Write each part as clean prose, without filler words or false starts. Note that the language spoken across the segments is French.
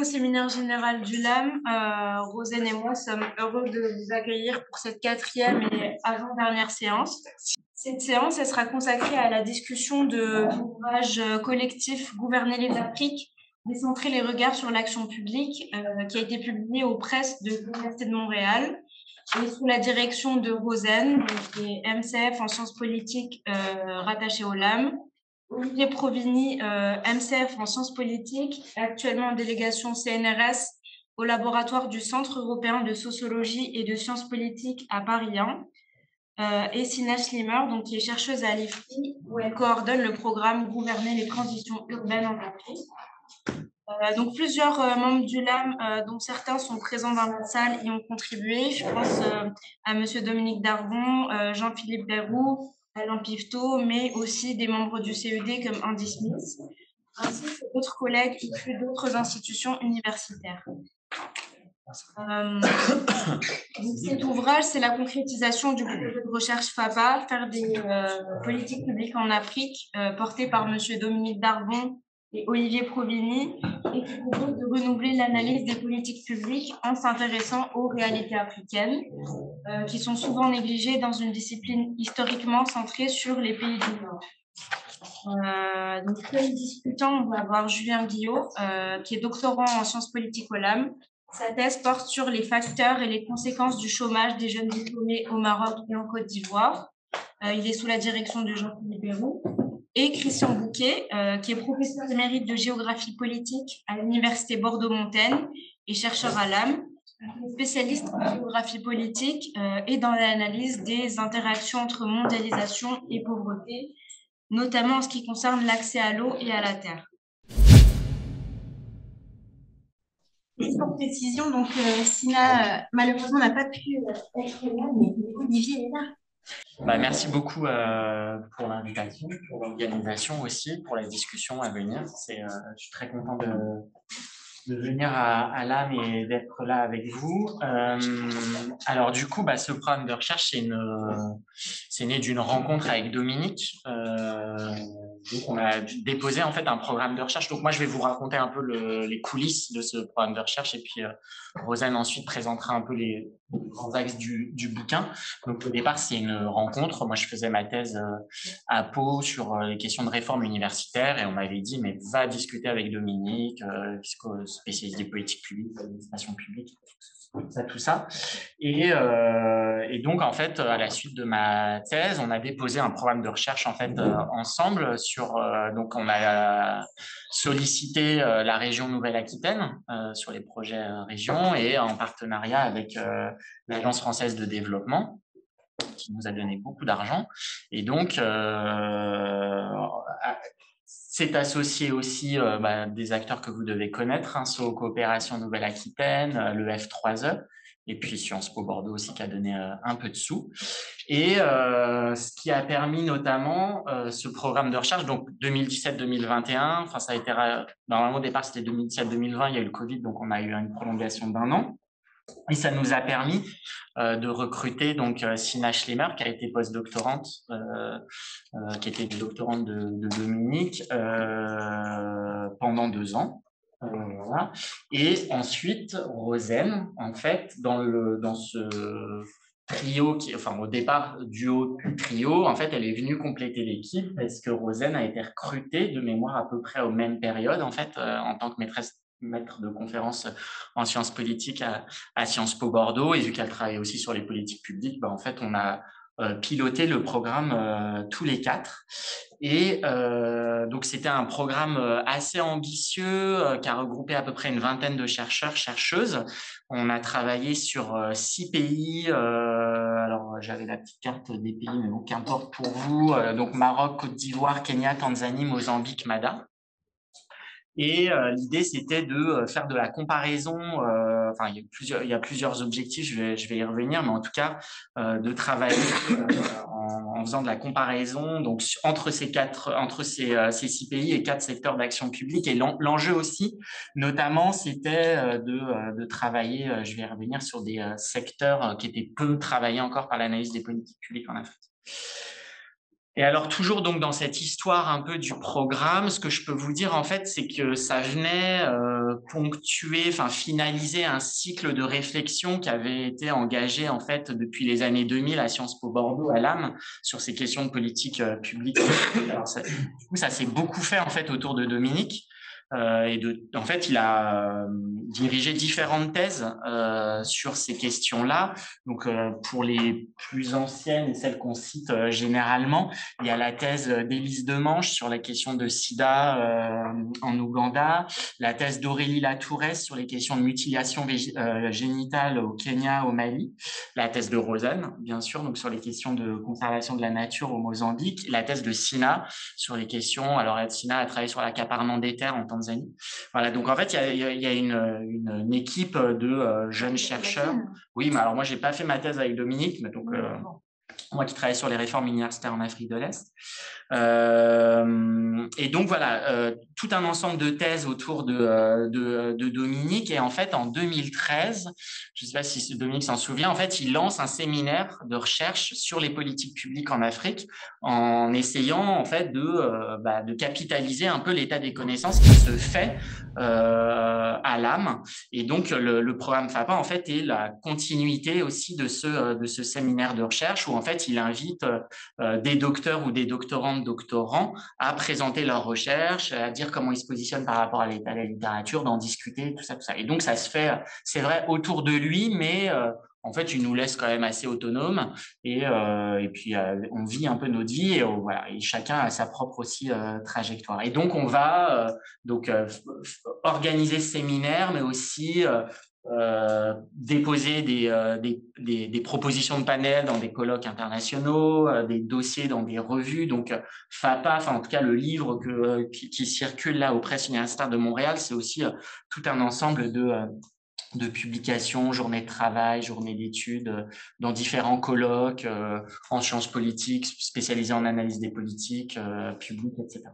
au séminaire général du LAM. Rosen et moi sommes heureux de vous accueillir pour cette quatrième et avant-dernière séance. Cette séance, elle sera consacrée à la discussion de l'ouvrage collectif Gouverner les Afriques, décentrer les regards sur l'action publique, qui a été publié aux presses de l'Université de Montréal et sous la direction de Rosen, donc qui est MCF en sciences politiques rattaché au LAM. Olivier Provini, MCF en sciences politiques, actuellement en délégation CNRS au laboratoire du Centre européen de sociologie et de sciences politiques à Paris 1, et Sina Schlimmer, donc, qui est chercheuse à l'IFRI, où elle coordonne le programme Gouverner les transitions urbaines en Afrique. Donc plusieurs membres du LAM, dont certains sont présents dans la salle, y ont contribué. Je pense à Monsieur Dominique Darbon, Jean-Philippe Bayrou, Alain Pifto, mais aussi des membres du CED comme Andy Smith, ainsi que d'autres collègues issus d'autres institutions universitaires. Donc cet ouvrage, c'est la concrétisation du projet de recherche FAPA, faire des politiques publiques en Afrique, porté par Monsieur Dominique Darbon et Olivier Provini, et qui propose de renouveler l'analyse des politiques publiques en s'intéressant aux réalités africaines, qui sont souvent négligées dans une discipline historiquement centrée sur les pays du Nord. Donc, comme discutant, on va avoir Julien Guillot, qui est doctorant en sciences politiques au LAM. Sa thèse porte sur les facteurs et les conséquences du chômage des jeunes diplômés au Maroc et en Côte d'Ivoire. Il est sous la direction de Jean-Philippe Bayrou. Et Christian Bouquet, qui est professeur émérite de géographie politique à l'Université Bordeaux-Montaigne et chercheur à l'AM, spécialiste en géographie politique et dans l'analyse des interactions entre mondialisation et pauvreté, notamment en ce qui concerne l'accès à l'eau et à la terre. Pour précision, donc Sina malheureusement n'a pas pu être là, mais Olivier est là. Merci beaucoup pour l'invitation, pour l'organisation aussi, pour la discussion à venir. Je suis très content de venir à l'AM et d'être là avec vous. Alors du coup, ce programme de recherche, c'est né d'une rencontre avec Dominique. Donc on a déposé en fait un programme de recherche. Donc moi, je vais vous raconter un peu les coulisses de ce programme de recherche et puis Rosanne ensuite présentera un peu les grands axes du bouquin. Donc au départ, c'est une rencontre. Moi, je faisais ma thèse à Pau sur les questions de réforme universitaire et on m'avait dit, mais va discuter avec Dominique, spécialiste des politiques publiques, de l'administration publique, tout ça. Et donc, en fait, à la suite de ma thèse, on a déposé un programme de recherche en fait ensemble sur. Donc, on a sollicité la région Nouvelle-Aquitaine sur les projets région et en partenariat avec l'Agence française de développement, qui nous a donné beaucoup d'argent. Et donc, c'est associé aussi des acteurs que vous devez connaître, hein, SO Coopération Nouvelle-Aquitaine, le F3E, et puis Sciences Po Bordeaux aussi qui a donné un peu de sous. Et ce qui a permis notamment ce programme de recherche, donc 2017-2021, enfin ça a été, normalement au départ c'était 2017-2020, il y a eu le Covid, donc on a eu une prolongation d'1 an. Et ça nous a permis de recruter donc Sina Schlimmer, qui a été postdoctorante, qui était doctorante de Dominique pendant 2 ans. Voilà. Et ensuite, Rosen, en fait, dans ce trio, au départ, duo trio, en fait, elle est venue compléter l'équipe parce que Rosen a été recrutée de mémoire à peu près aux mêmes périodes, en fait, en tant que maître de conférence en sciences politiques à Sciences Po Bordeaux, et vu qu'elle travaille aussi sur les politiques publiques, en fait, on a piloté le programme tous les 4. Et donc, c'était un programme assez ambitieux qui a regroupé à peu près une vingtaine de chercheurs, chercheuses. On a travaillé sur 6 pays. Alors, j'avais la petite carte des pays, mais bon, qu'importe pour vous. Donc, Maroc, Côte d'Ivoire, Kenya, Tanzanie, Mozambique, Mada. Et l'idée, c'était de faire de la comparaison. Il y a plusieurs objectifs, je vais y revenir, mais en tout cas, de travailler en faisant de la comparaison donc, entre ces 6 pays et 4 secteurs d'action publique. Et l'enjeu aussi, notamment, c'était de travailler, je vais y revenir, sur des secteurs qui étaient peu travaillés encore par l'analyse des politiques publiques en Afrique. Et alors, toujours donc dans cette histoire un peu du programme, ce que je peux vous dire, en fait, c'est que ça venait ponctuer, enfin finaliser un cycle de réflexion qui avait été engagé, en fait, depuis les années 2000 à Sciences Po Bordeaux, à l'AM, sur ces questions de politique publique. Alors, du coup, ça s'est beaucoup fait, en fait, autour de Dominique. En fait, il a dirigé différentes thèses sur ces questions-là. Donc, pour les plus anciennes et celles qu'on cite généralement, il y a la thèse d'Élise Demange sur la question de sida en Ouganda, la thèse d'Aurélie Latourès sur les questions de mutilation génitale au Kenya, au Mali, la thèse de Rosanne, bien sûr, donc sur les questions de conservation de la nature au Mozambique, la thèse de Sina sur les questions, alors Sina a travaillé sur l'accaparement des terres en Tanzanie. Voilà, donc en fait, il y a une équipe de jeunes chercheurs. Oui, mais alors moi, j'ai pas fait ma thèse avec Dominique, mais donc moi qui travaille sur les réformes universitaires en Afrique de l'Est. Et donc voilà, tout un ensemble de thèses autour de Dominique. Et en fait, en 2013, je ne sais pas si Dominique s'en souvient, en fait, il lance un séminaire de recherche sur les politiques publiques en Afrique en essayant en fait de capitaliser un peu l'état des connaissances qui se fait à l'AM. Et donc, le programme FAPA, en fait, est la continuité aussi de ce séminaire de recherche où, en fait, il invite des docteurs ou des doctorants à présenter leurs recherches, à dire comment ils se positionnent par rapport à l'état de la littérature, d'en discuter, tout ça, tout ça. Et donc, ça se fait, c'est vrai, autour de lui, mais en fait, il nous laisse quand même assez autonomes et puis on vit un peu notre vie et voilà, et chacun a sa propre aussi trajectoire. Et donc, on va organiser ce séminaire, mais aussi déposer des propositions de panel dans des colloques internationaux, des dossiers dans des revues. Donc, FAPA, enfin en tout cas le livre qui circule là aux presses universitaires de Montréal, c'est aussi tout un ensemble de publications, journées de travail, journées d'études, dans différents colloques en sciences politiques, spécialisés en analyse des politiques publiques, etc.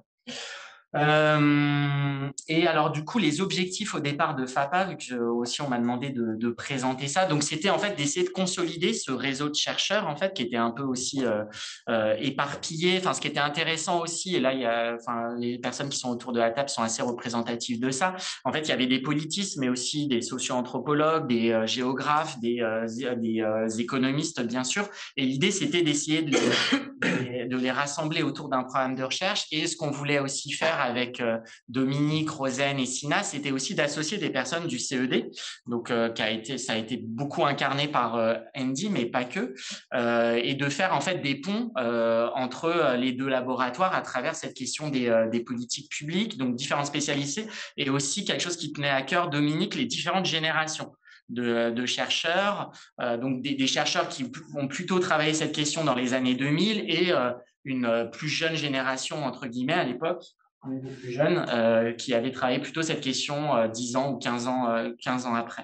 Et alors du coup les objectifs au départ de FAPA, vu que aussi on m'a demandé de présenter ça, donc c'était en fait d'essayer de consolider ce réseau de chercheurs en fait qui était un peu aussi éparpillé. Enfin ce qui était intéressant aussi, et là il y a, enfin les personnes qui sont autour de la table sont assez représentatives de ça. En fait il y avait des politistes, mais aussi des socio-anthropologues, des géographes, des économistes bien sûr. Et l'idée c'était d'essayer de les rassembler autour d'un programme de recherche. Et ce qu'on voulait aussi faire avec Dominique, Rosen et Sina, c'était aussi d'associer des personnes du CED, donc ça a été beaucoup incarné par Andy, mais pas que, et de faire en fait des ponts entre les deux laboratoires à travers cette question des politiques publiques, donc différents spécialisés, et aussi quelque chose qui tenait à cœur Dominique, les différentes générations de chercheurs, donc des chercheurs qui ont plutôt travaillé cette question dans les années 2000 et une plus jeune génération, entre guillemets, à l'époque, plus jeune, qui avait travaillé plutôt cette question 10 ans ou 15 ans après.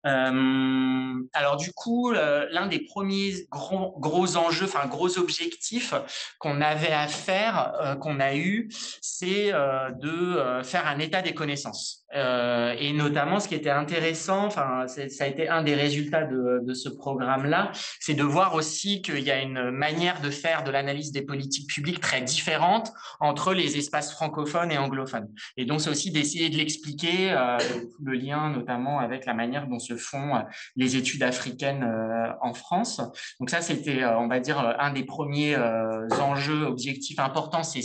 Alors du coup, l'un des premiers gros enjeux, enfin gros objectifs qu'on avait à faire, qu'on a eu, c'est de faire un état des connaissances. Et notamment, ce qui était intéressant, enfin ça a été un des résultats de ce programme-là, c'est de voir aussi qu'il y a une manière de faire de l'analyse des politiques publiques très différente entre les espaces francophones et anglophones. Et donc, c'est aussi d'essayer de l'expliquer, le lien notamment avec la manière dont se font les études africaines en France. Donc ça, c'était, on va dire, un des premiers enjeux, objectifs importants, c'est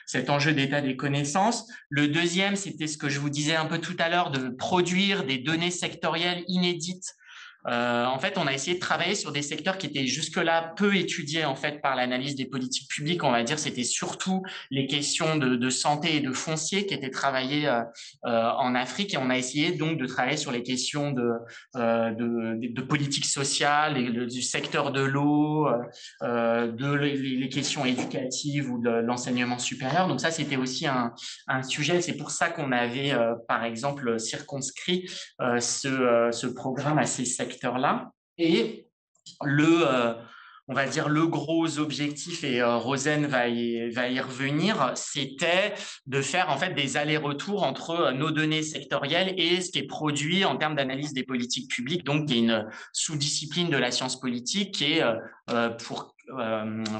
cet enjeu d'état des connaissances. Le deuxième, c'était ce que je vous disais un peu tout à l'heure, de produire des données sectorielles inédites. En fait, on a essayé de travailler sur des secteurs qui étaient jusque-là peu étudiés en fait par l'analyse des politiques publiques. On va dire, c'était surtout les questions de santé et de foncier qui étaient travaillées en Afrique, et on a essayé donc de travailler sur les questions de politique sociale et du secteur de l'eau, les questions éducatives ou de l'enseignement supérieur. Donc ça, c'était aussi un sujet. C'est pour ça qu'on avait, par exemple, circonscrit ce programme à ces secteurs-là. Et on va dire le gros objectif, et Rosen va y revenir, c'était de faire en fait des allers-retours entre nos données sectorielles et ce qui est produit en termes d'analyse des politiques publiques, donc qui est une sous-discipline de la science politique qui est pour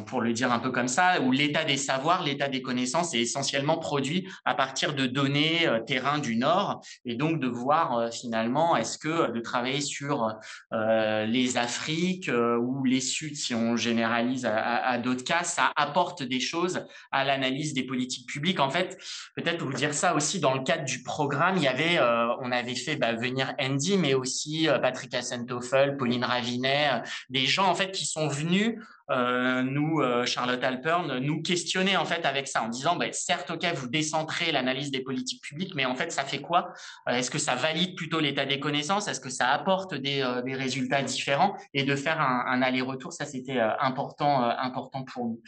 pour le dire un peu comme ça, où l'état des savoirs, l'état des connaissances est essentiellement produit à partir de données terrain du Nord, et donc de voir finalement est-ce que de travailler sur les Afriques ou les Suds, si on généralise à d'autres cas, ça apporte des choses à l'analyse des politiques publiques. En fait, peut-être vous dire ça aussi, dans le cadre du programme, il y avait, on avait fait venir Andy, mais aussi Patrick Assentoffel, Pauline Ravinet, des gens en fait qui sont venus nous, Charlotte Alpern, nous questionner en fait avec ça en disant certes, ok, vous décentrez l'analyse des politiques publiques, mais en fait, ça fait quoi? Est-ce que ça valide plutôt l'état des connaissances? Est-ce que ça apporte des résultats différents? Et de faire un aller-retour, ça c'était important pour nous.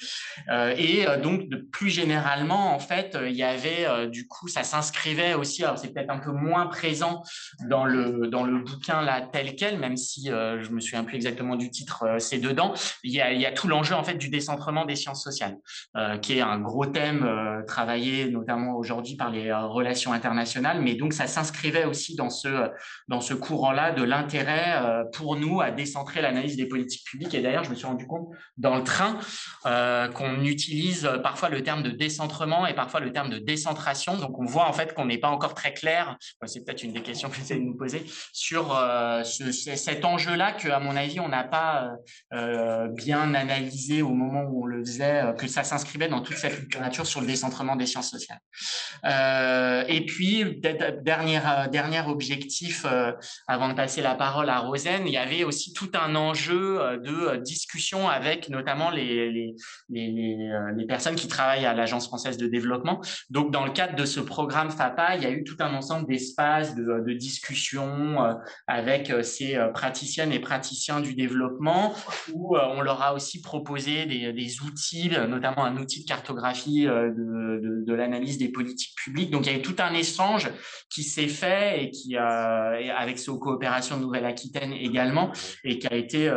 Donc, plus généralement, en fait, il y avait du coup, ça s'inscrivait aussi. Alors, c'est peut-être un peu moins présent dans le bouquin là tel quel, même si je me souviens plus exactement du titre. C'est dedans. Il y a tout l'enjeu en fait du décentrement des sciences sociales, qui est un gros thème travaillé notamment aujourd'hui par les relations internationales. Mais donc, ça s'inscrivait aussi dans ce courant-là de l'intérêt pour nous à décentrer l'analyse des politiques publiques. Et d'ailleurs, je me suis rendu compte dans le train qu'on utilise parfois le terme de décentrement et parfois le terme de décentration. Donc, on voit en fait qu'on n'est pas encore très clair. C'est peut-être une des questions que vous essayez de nous poser sur cet enjeu-là que, à mon avis, on n'a pas bien analysé au moment où on le faisait, que ça s'inscrivait dans toute cette littérature sur le décentrement des sciences sociales. Et puis, dernier objectif, avant de passer la parole à Rosen, il y avait aussi tout un enjeu de discussion avec notamment les personnes qui travaillent à l'Agence française de développement. Donc, dans le cadre de ce programme FAPA, il y a eu tout un ensemble d'espaces de discussion avec ces praticiennes et praticiens du développement, où on leur a aussi proposé des outils, notamment un outil de cartographie de l'analyse des politiques publiques. Donc, il y a eu tout un échange qui s'est fait et qui avec ces coopérations de Nouvelle-Aquitaine également, et qui a été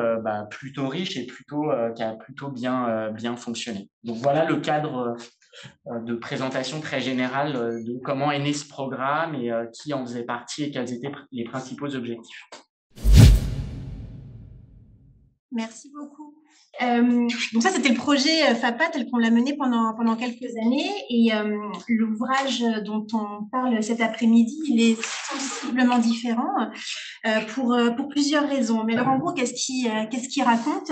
plutôt riche et qui a plutôt bien fonctionné. Donc, voilà le cadre de présentation très générale de comment est né ce programme et qui en faisait partie et quels étaient les principaux objectifs. Merci beaucoup. Donc ça, c'était le projet FAPA tel qu'on l'a mené pendant quelques années. Et l'ouvrage dont on parle cet après-midi, il est sensiblement différent pour plusieurs raisons. Mais alors, en gros, qu'est-ce qu'il raconte?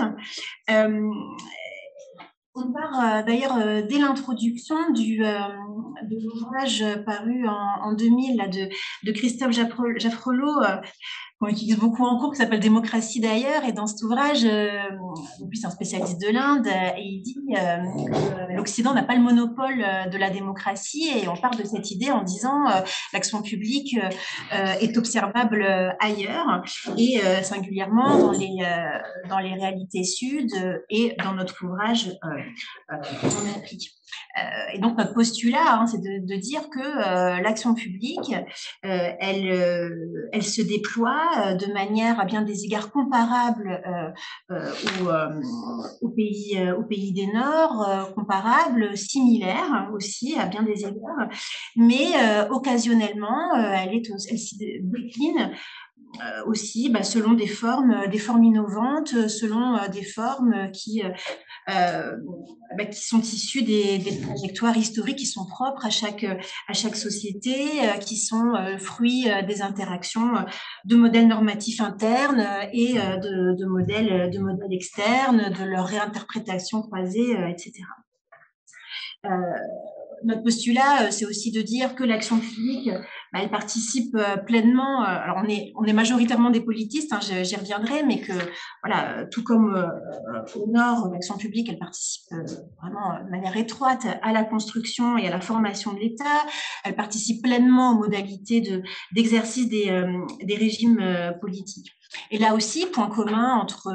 On part d'ailleurs dès l'introduction de l'ouvrage paru en 2000 là, de Christophe Jaffrelot, qu'on utilise beaucoup en cours, qui s'appelle Démocratie d'ailleurs. Et dans cet ouvrage, lui, c'est un spécialiste de l'Inde, et il dit que l'Occident n'a pas le monopole de la démocratie. Et on part de cette idée en disant l'action publique est observable ailleurs, et singulièrement dans les réalités sud et dans notre ouvrage en Afrique. Et donc, notre postulat, c'est de dire que l'action publique, elle se déploie de manière à bien des égards comparables au pays des Nord, comparables, similaires aussi à bien des égards, mais occasionnellement, elle s'y décline aussi selon des formes innovantes, selon des formes qui sont issues des trajectoires historiques qui sont propres à chaque société, qui sont fruits des interactions de modèles normatifs internes et de modèles externes, de leur réinterprétation croisée, etc. Notre postulat, c'est aussi de dire que l'action publique, elle participe pleinement. Alors, on est majoritairement des politistes, j'y reviendrai, mais que voilà, tout comme au Nord, l'action publique, elle participe vraiment de manière étroite à la construction et à la formation de l'État. Elle participe pleinement aux modalités d'exercice des régimes politiques. Et là aussi, point commun entre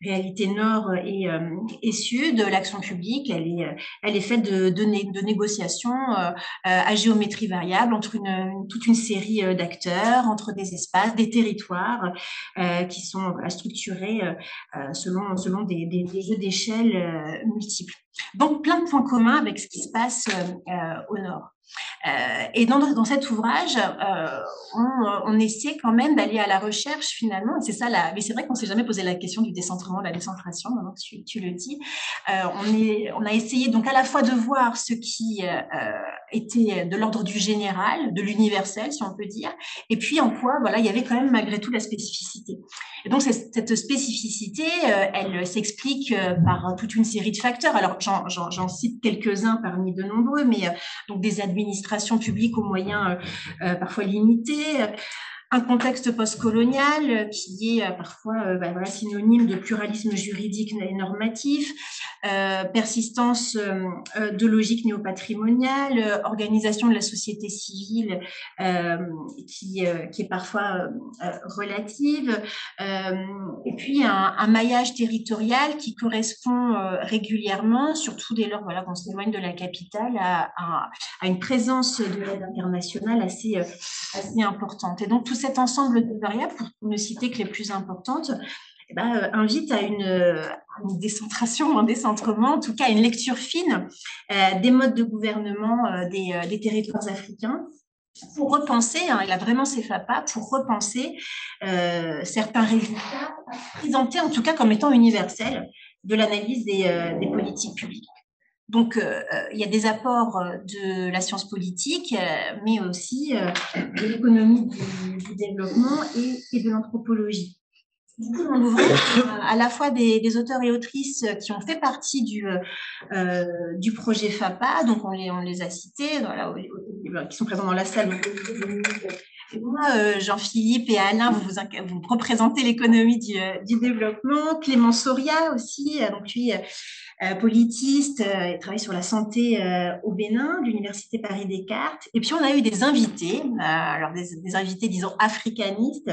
réalité nord et sud, l'action publique, elle est faite de négociations à géométrie variable entre toute une série d'acteurs, entre des espaces, des territoires qui sont structurés selon des jeux d'échelle multiples. Donc, plein de points communs avec ce qui se passe au nord. Et dans cet ouvrage, on essaie quand même d'aller à la recherche finalement, et c'est ça, mais c'est vrai qu'on ne s'est jamais posé la question du décentrement, de la décentration, maintenant que tu le dis. On a essayé donc à la fois de voir ce qui était de l'ordre du général, de l'universel, si on peut dire, et puis en quoi voilà, il y avait quand même malgré tout la spécificité. Et donc cette spécificité, elle s'explique par toute une série de facteurs. Alors j'en cite quelques-uns parmi de nombreux, mais donc des administrations publiques aux moyens parfois limités, un contexte postcolonial qui est parfois voilà, synonyme de pluralisme juridique et normatif, persistance de logique néopatrimoniale, organisation de la société civile qui est parfois relative, et puis un maillage territorial qui correspond régulièrement, surtout dès lors voilà, qu'on s'éloigne de la capitale, à une présence de l'aide internationale assez importante. Et donc, tout cet ensemble de variables, pour ne citer que les plus importantes, invite à une décentration, un décentrement, en tout cas à une lecture fine des modes de gouvernement des territoires africains, pour repenser, il a vraiment ses FAPA, pour repenser certains résultats présentés en tout cas comme étant universels de l'analyse des politiques publiques. Donc, il y a des apports de la science politique, mais aussi de l'économie du développement et de l'anthropologie. Du coup, dans l'ouvrage, à la fois des auteurs et autrices qui ont fait partie du projet FAPA, donc on les a cités, voilà, qui sont présents dans la salle. Et moi, Jean-Philippe et Alain, vous représentez l'économie du développement. Clément Soria aussi, donc lui, politiste, il travaille sur la santé au Bénin, de l'Université Paris-Descartes. Et puis, on a eu des invités, alors des invités, disons, africanistes,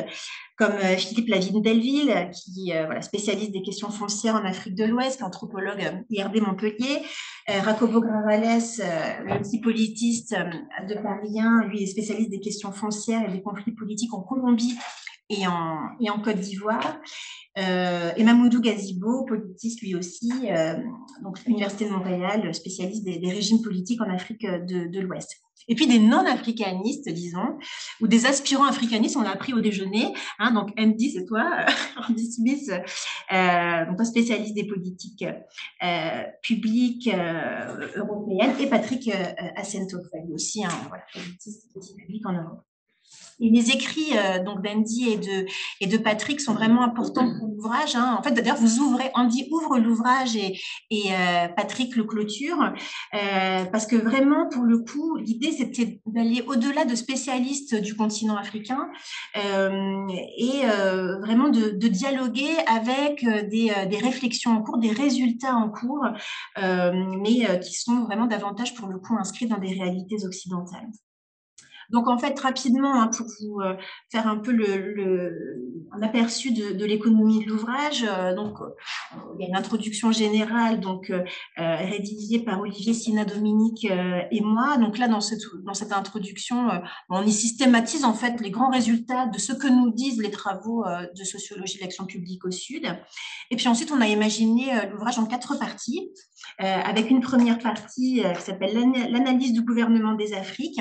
comme Philippe Lavigne-Delville, qui voilà, spécialiste des questions foncières en Afrique de l'Ouest, anthropologue IRD Montpellier, Jacobo Gravales, le petit politiste de Paris 1, lui est spécialiste des questions foncières et des conflits politiques en Colombie et en Côte d'Ivoire. Et Mamoudou Gazibo, politiste lui aussi, donc Université de Montréal, spécialiste des régimes politiques en Afrique de l'Ouest. Et puis des non-africanistes, disons, ou des aspirants africanistes, on l'a appris au déjeuner. Hein, donc Andy, c'est toi, Andy Smith, donc toi spécialiste des politiques publiques européennes, et Patrick Assentofel aussi, voilà, politiste des politiques publiques en Europe. Et les écrits donc d'Andy et de Patrick sont vraiment importants pour l'ouvrage. Hein. En fait, d'ailleurs, Andy ouvre l'ouvrage et Patrick le clôture, parce que vraiment, pour le coup, l'idée, c'était d'aller au-delà de spécialistes du continent africain et vraiment de dialoguer avec des réflexions en cours, des résultats en cours, mais qui sont vraiment davantage, pour le coup, inscrits dans des réalités occidentales. Donc, en fait, rapidement, pour vous faire un peu un aperçu de l'économie de l'ouvrage, donc il y a une introduction générale, donc rédigée par Olivier Sina-Dominique et moi. Donc là, dans cette introduction, on y systématise en fait les grands résultats de ce que nous disent les travaux de sociologie de l'action publique au Sud. Et puis ensuite, on a imaginé l'ouvrage en 4 parties, avec une première partie qui s'appelle l'analyse du gouvernement des Afriques.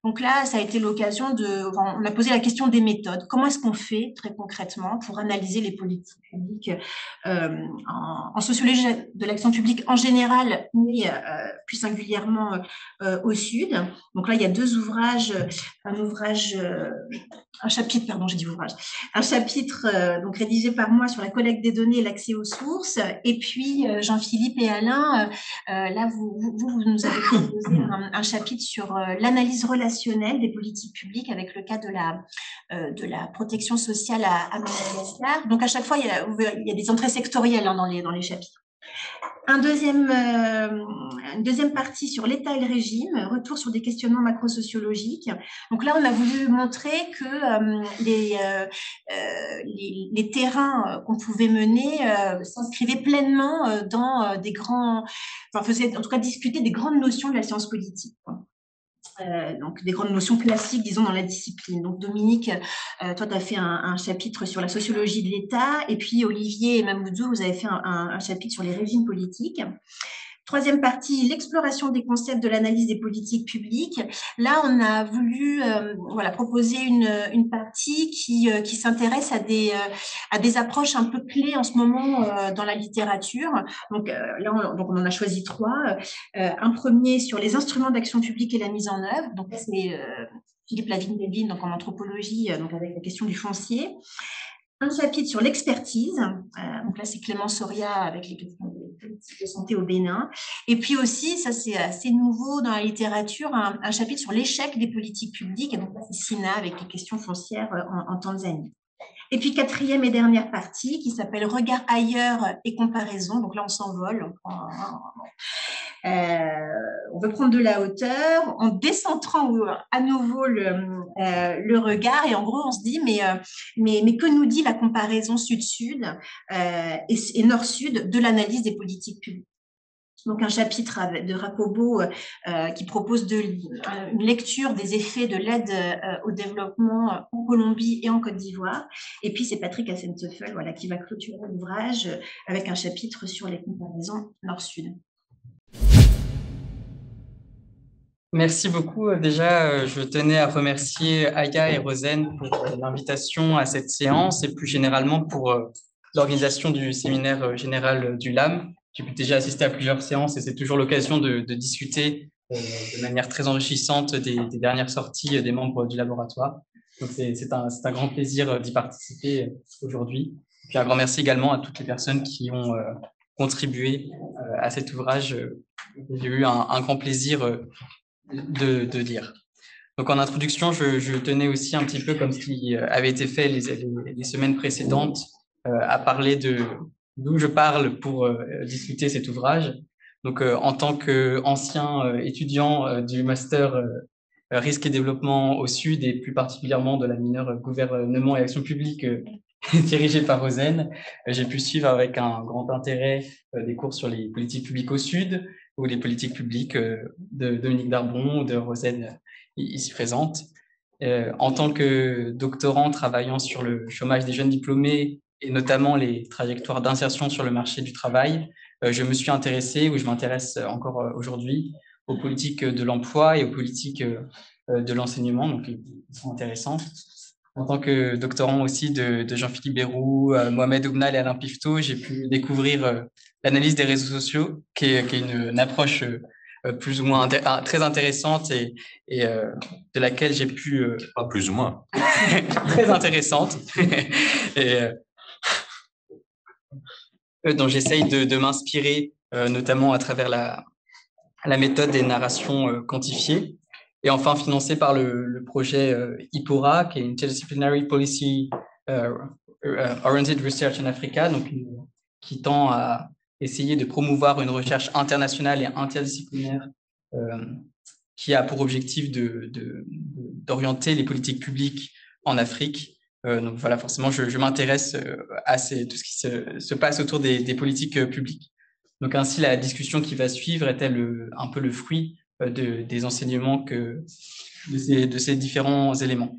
Donc là, ça a été l'occasion on a posé la question des méthodes. Comment est-ce qu'on fait très concrètement pour analyser les politiques publiques en sociologie de l'action publique en général, mais plus singulièrement au Sud. Donc là, il y a 2 ouvrages, un chapitre donc rédigé par moi sur la collecte des données et l'accès aux sources, et puis Jean-Philippe et Alain, là vous nous avez proposé un chapitre sur l'analyse relationnelle des politiques publiques avec le cas de la protection sociale à Madagascar. Donc à chaque fois il y a des entrées sectorielles dans les chapitres. Une deuxième partie sur l'État et le régime, retour sur des questionnements macro-sociologiques. Donc là, on a voulu montrer que les terrains qu'on pouvait mener s'inscrivaient pleinement dans faisaient en tout cas discuter des grandes notions de la science politique. Donc des grandes notions classiques, disons, dans la discipline. Donc Dominique, toi, tu as fait un chapitre sur la sociologie de l'État, et puis Olivier et Mamoudou, vous avez fait un chapitre sur les régimes politiques. Troisième partie, l'exploration des concepts de l'analyse des politiques publiques. Là, on a voulu proposer une partie qui s'intéresse à des approches un peu clés en ce moment dans la littérature. Donc là, on en a choisi 3. Un premier sur les instruments d'action publique et la mise en œuvre. Donc là, c'est Philippe Lavigne-Levine, donc en anthropologie, donc avec la question du foncier. Un chapitre sur l'expertise, donc là c'est Clément Soria avec les questions de santé au Bénin, et puis aussi, ça c'est assez nouveau dans la littérature, un chapitre sur l'échec des politiques publiques, et donc là c'est Sina avec les questions foncières en Tanzanie. Et puis quatrième et dernière partie qui s'appelle Regard ailleurs et comparaison, donc là on s'envole, on veut prendre de la hauteur en décentrant à nouveau le regard, et en gros on se dit mais que nous dit la comparaison sud-sud et nord-sud de l'analyse des politiques publiques. Donc un chapitre de Rakobo qui propose une lecture des effets de l'aide au développement en Colombie et en Côte d'Ivoire. Et puis c'est Patrick Assenteufel qui va clôturer l'ouvrage avec un chapitre sur les comparaisons nord-sud. Merci beaucoup. Déjà, je tenais à remercier Aya et Rosen pour l'invitation à cette séance et plus généralement pour l'organisation du séminaire général du LAM. J'ai pu déjà assister à plusieurs séances et c'est toujours l'occasion de discuter de manière très enrichissante des dernières sorties des membres du laboratoire. Donc, c'est un grand plaisir d'y participer aujourd'hui. Puis un grand merci également à toutes les personnes qui ont contribué à cet ouvrage. J'ai eu un grand plaisir de dire. Donc en introduction, je tenais aussi un petit peu, comme ce qui avait été fait les semaines précédentes, à parler d'où je parle pour discuter cet ouvrage. Donc en tant qu'ancien étudiant du master risque et développement au Sud et plus particulièrement de la mineure gouvernement et action publique dirigée par Rosen, j'ai pu suivre avec un grand intérêt des cours sur les politiques publiques au Sud ou les politiques publiques de Dominique Darbon ou de Rosen ici présente. En tant que doctorant travaillant sur le chômage des jeunes diplômés et notamment les trajectoires d'insertion sur le marché du travail, je me suis intéressé, ou je m'intéresse encore aujourd'hui, aux politiques de l'emploi et aux politiques de l'enseignement, donc qui sont intéressantes. En tant que doctorant aussi de Jean-Philippe Bérou, Mohamed Oubnal et Alain Pifto, j'ai pu découvrir l'analyse des réseaux sociaux, qui est une approche plus ou moins très intéressante et de laquelle j'ai pu... Pas plus ou moins. très intéressante. et dont j'essaye de m'inspirer, notamment à travers la méthode des narrations quantifiées. Et enfin, financé par le projet IPORA, qui est Interdisciplinary Policy Oriented Research in Africa, donc, qui tend à essayer de promouvoir une recherche internationale et interdisciplinaire qui a pour objectif d'orienter les politiques publiques en Afrique. Donc voilà, forcément, je m'intéresse à tout ce qui se passe autour des politiques publiques. Donc ainsi, la discussion qui va suivre est-elle un peu le fruit des enseignements de ces différents éléments.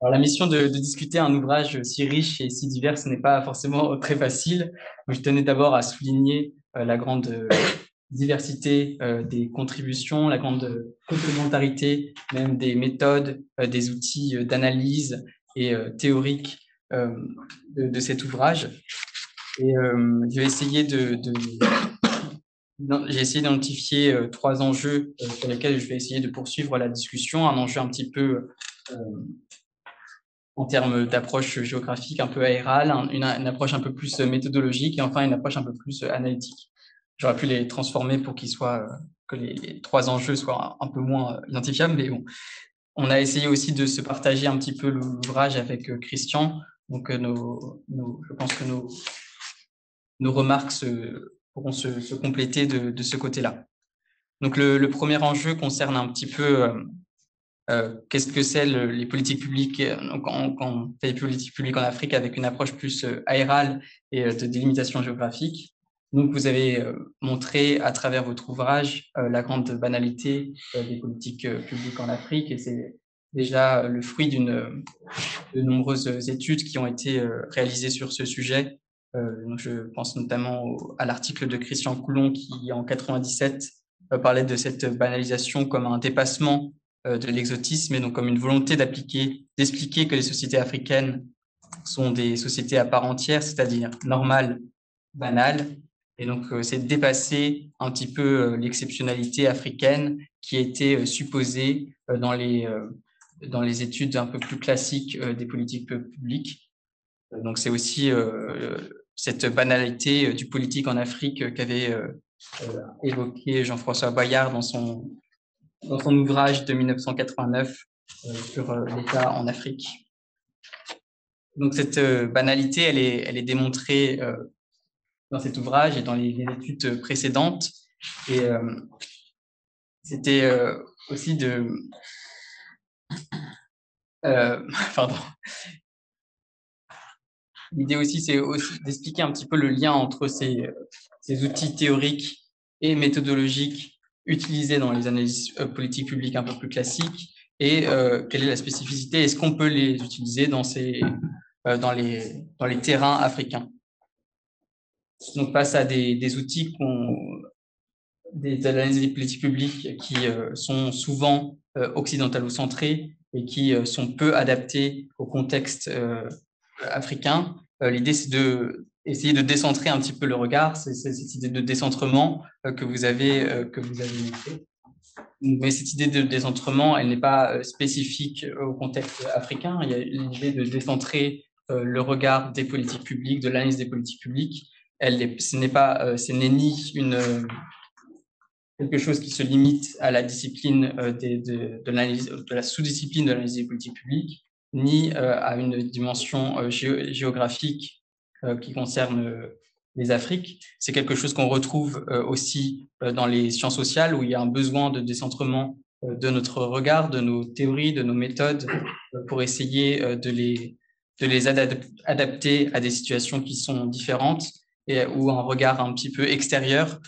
Alors, la mission de discuter un ouvrage si riche et si divers, ce n'est pas forcément très facile. Je tenais d'abord à souligner la grande diversité des contributions, la grande complémentarité même des méthodes, des outils d'analyse et théoriques de cet ouvrage. Et je vais essayer j'ai essayé d'identifier 3 enjeux sur lesquels je vais essayer de poursuivre la discussion. Un enjeu un petit peu en termes d'approche géographique, un peu aérale, une approche un peu plus méthodologique et enfin une approche un peu plus analytique. J'aurais pu les transformer pour que les 3 enjeux soient un peu moins identifiables, mais bon. On a essayé aussi de se partager un petit peu l'ouvrage avec Christian. Donc je pense que nos remarques pourront se compléter de ce côté-là. Donc le premier enjeu concerne un petit peu qu'est-ce que c'est les politiques publiques. Donc quand on fait des politiques publiques en Afrique avec une approche plus aérale et de délimitation géographique. Donc vous avez montré à travers votre ouvrage la grande banalité des politiques publiques en Afrique, et c'est déjà le fruit de nombreuses études qui ont été réalisées sur ce sujet Donc je pense notamment à l'article de Christian Coulon qui, en 97, parlait de cette banalisation comme un dépassement de l'exotisme et donc comme une volonté d'expliquer que les sociétés africaines sont des sociétés à part entière, c'est-à-dire normales, banales. Et donc, c'est de dépasser un petit peu l'exceptionnalité africaine qui était supposée dans les études un peu plus classiques des politiques publiques. Donc, c'est aussi cette banalité du politique en Afrique qu'avait évoqué Jean-François Boyard dans son ouvrage de 1989 sur l'État en Afrique. Donc, cette banalité, elle est démontrée dans cet ouvrage et dans les études précédentes. Et c'était aussi pardon. L'idée aussi, c'est aussi d'expliquer un petit peu le lien entre ces outils théoriques et méthodologiques utilisés dans les analyses politiques publiques un peu plus classiques et quelle est la spécificité, est-ce qu'on peut les utiliser dans les terrains africains. Donc, face à des outils des analyses des politiques publiques qui sont souvent occidentalo-centrées et qui sont peu adaptées au contexte africain. L'idée, c'est d'essayer de décentrer un petit peu le regard, c'est cette idée de décentrement que vous avez montré. Mais cette idée de décentrement, elle n'est pas spécifique au contexte africain. Il y a l'idée de décentrer le regard des politiques publiques, de l'analyse des politiques publiques. Ce n'est ni quelque chose qui se limite à la discipline de la sous-discipline de l'analyse des politiques publiques, ni à une dimension géographique qui concerne les Afriques. C'est quelque chose qu'on retrouve aussi dans les sciences sociales, où il y a un besoin de décentrement de notre regard, de nos théories, de nos méthodes, pour essayer de les adapter à des situations qui sont différentes et où un regard un petit peu extérieur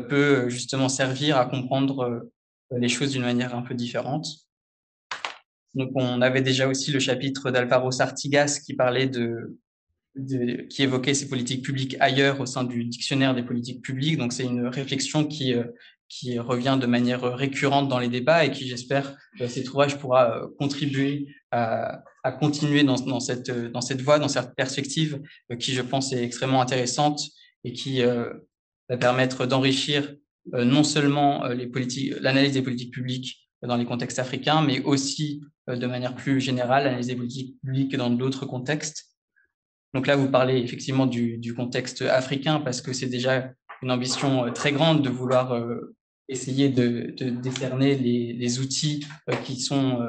peut justement servir à comprendre les choses d'une manière un peu différente. Donc, on avait déjà aussi le chapitre d'Alvaro Sartigas qui parlait qui évoquait ces politiques publiques ailleurs au sein du dictionnaire des politiques publiques. Donc, c'est une réflexion qui revient de manière récurrente dans les débats et qui, j'espère, cet ouvrage pourra contribuer à continuer dans cette voie, dans cette perspective qui, je pense, est extrêmement intéressante et qui va permettre d'enrichir non seulement l'analyse des politiques publiques dans les contextes africains, mais aussi de manière plus générale, l'analyse des politiques publiques dans d'autres contextes. Donc là, vous parlez effectivement du contexte africain parce que c'est déjà une ambition très grande de vouloir essayer de décerner les outils qui sont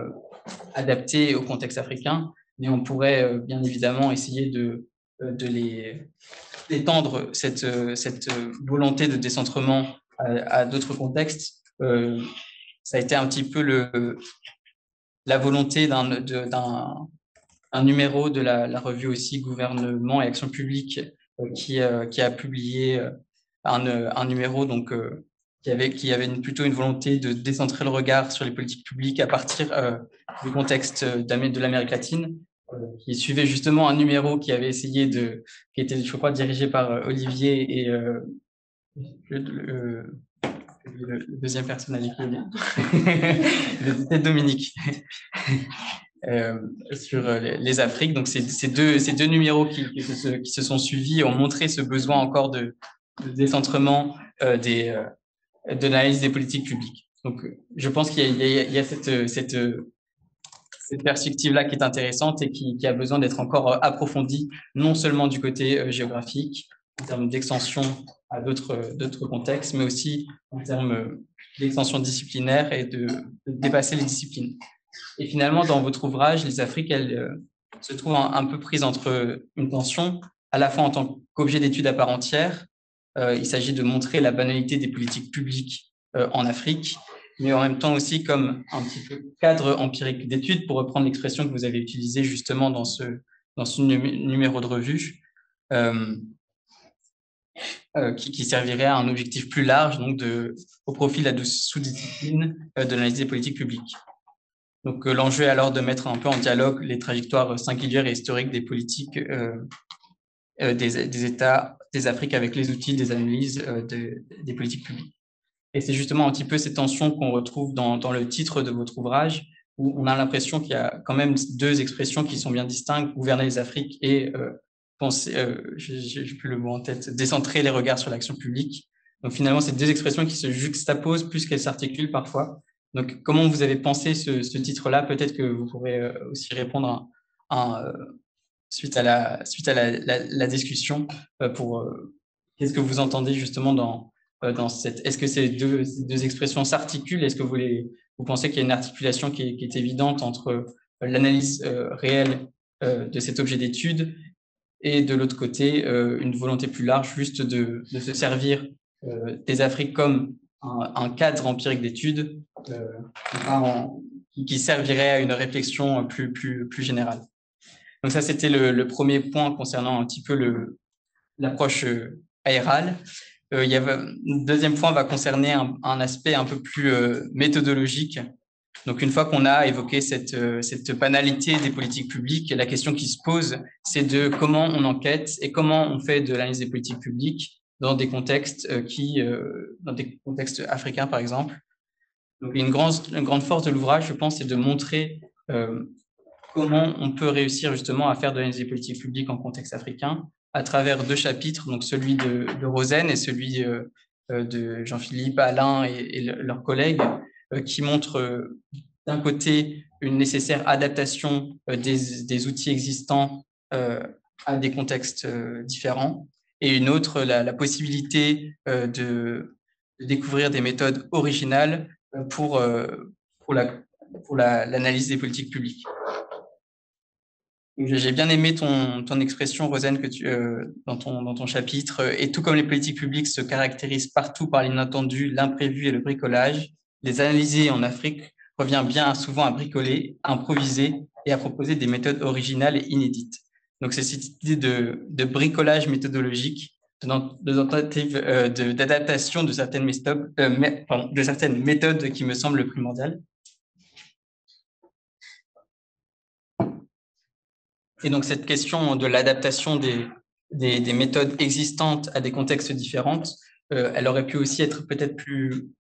adaptés au contexte africain, mais on pourrait bien évidemment essayer d'étendre cette volonté de décentrement à d'autres contextes. Ça a été un petit peu la volonté d'un numéro de la revue aussi Gouvernement et Action publique qui a publié un numéro donc qui avait plutôt une volonté de décentrer le regard sur les politiques publiques à partir du contexte de l'Amérique latine, qui suivait justement un numéro qui avait essayé qui était, je crois, dirigé par Olivier et le deuxième personnage c'était Dominique. Sur les Afriques. Donc, ces deux numéros qui se sont suivis ont montré ce besoin encore de décentrement de l'analyse des politiques publiques. Donc, je pense qu'il y a cette perspective-là qui est intéressante et qui a besoin d'être encore approfondie, non seulement du côté géographique, en termes d'extension à d'autres contextes, mais aussi en termes d'extension disciplinaire et de dépasser les disciplines. Et finalement, dans votre ouvrage, les Afriques, elles se trouvent un peu prises entre une tension, à la fois en tant qu'objet d'étude à part entière. Il s'agit de montrer la banalité des politiques publiques en Afrique, mais en même temps aussi comme un petit peu cadre empirique d'étude, pour reprendre l'expression que vous avez utilisée justement dans ce numéro de revue, qui servirait à un objectif plus large, donc au profit de la sous-discipline de l'analyse des politiques publiques. Donc, l'enjeu est alors de mettre un peu en dialogue les trajectoires singulières et historiques des politiques des États, des Afriques avec les outils, des analyses des politiques publiques. Et c'est justement un petit peu cette tension qu'on retrouve dans le titre de votre ouvrage, où on a l'impression qu'il y a quand même deux expressions qui sont bien distinctes, gouverner les Afriques et penser, j'ai plus le mot en tête, décentrer les regards sur l'action publique. Donc finalement, c'est deux expressions qui se juxtaposent plus qu'elles s'articulent parfois. Donc comment vous avez pensé ce titre-là? Peut-être que vous pourrez aussi répondre suite à la discussion pour qu'est-ce que vous entendez justement dans cette… Est-ce que ces deux expressions s'articulent? Est-ce que vous pensez qu'il y a une articulation qui est évidente entre l'analyse réelle de cet objet d'étude et de l'autre côté, une volonté plus large juste de se servir des Afriques comme un cadre empirique d'études qui servirait à une réflexion plus générale. Donc ça, c'était le premier point concernant un petit peu l'approche aérale. Il y avait, le deuxième point va concerner un aspect un peu plus méthodologique. Donc, une fois qu'on a évoqué cette banalité des politiques publiques, la question qui se pose, c'est de comment on enquête et comment on fait de l'analyse des politiques publiques dans des contextes dans des contextes africains, par exemple. Donc, une grande force de l'ouvrage, je pense, c'est de montrer comment on peut réussir justement à faire de l'analyse des politiques publiques en contexte africain à travers deux chapitres, donc celui de Rosen et celui de Jean-Philippe, Alain et leurs collègues, qui montrent d'un côté une nécessaire adaptation des outils existants à des contextes différents, et une autre, la possibilité de découvrir des méthodes originales pour l'analyse des politiques publiques. J'ai bien aimé ton expression, Rosen, dans ton chapitre. Et tout comme les politiques publiques se caractérisent partout par l'inattendu, l'imprévu et le bricolage, les analyser en Afrique revient bien souvent à bricoler, à improviser et à proposer des méthodes originales et inédites. Donc, c'est cette idée de bricolage méthodologique, de tentative d'adaptation de certaines méthodes qui me semblent primordiales. Et donc, cette question de l'adaptation des méthodes existantes à des contextes différents, elle aurait pu aussi être peut-être plus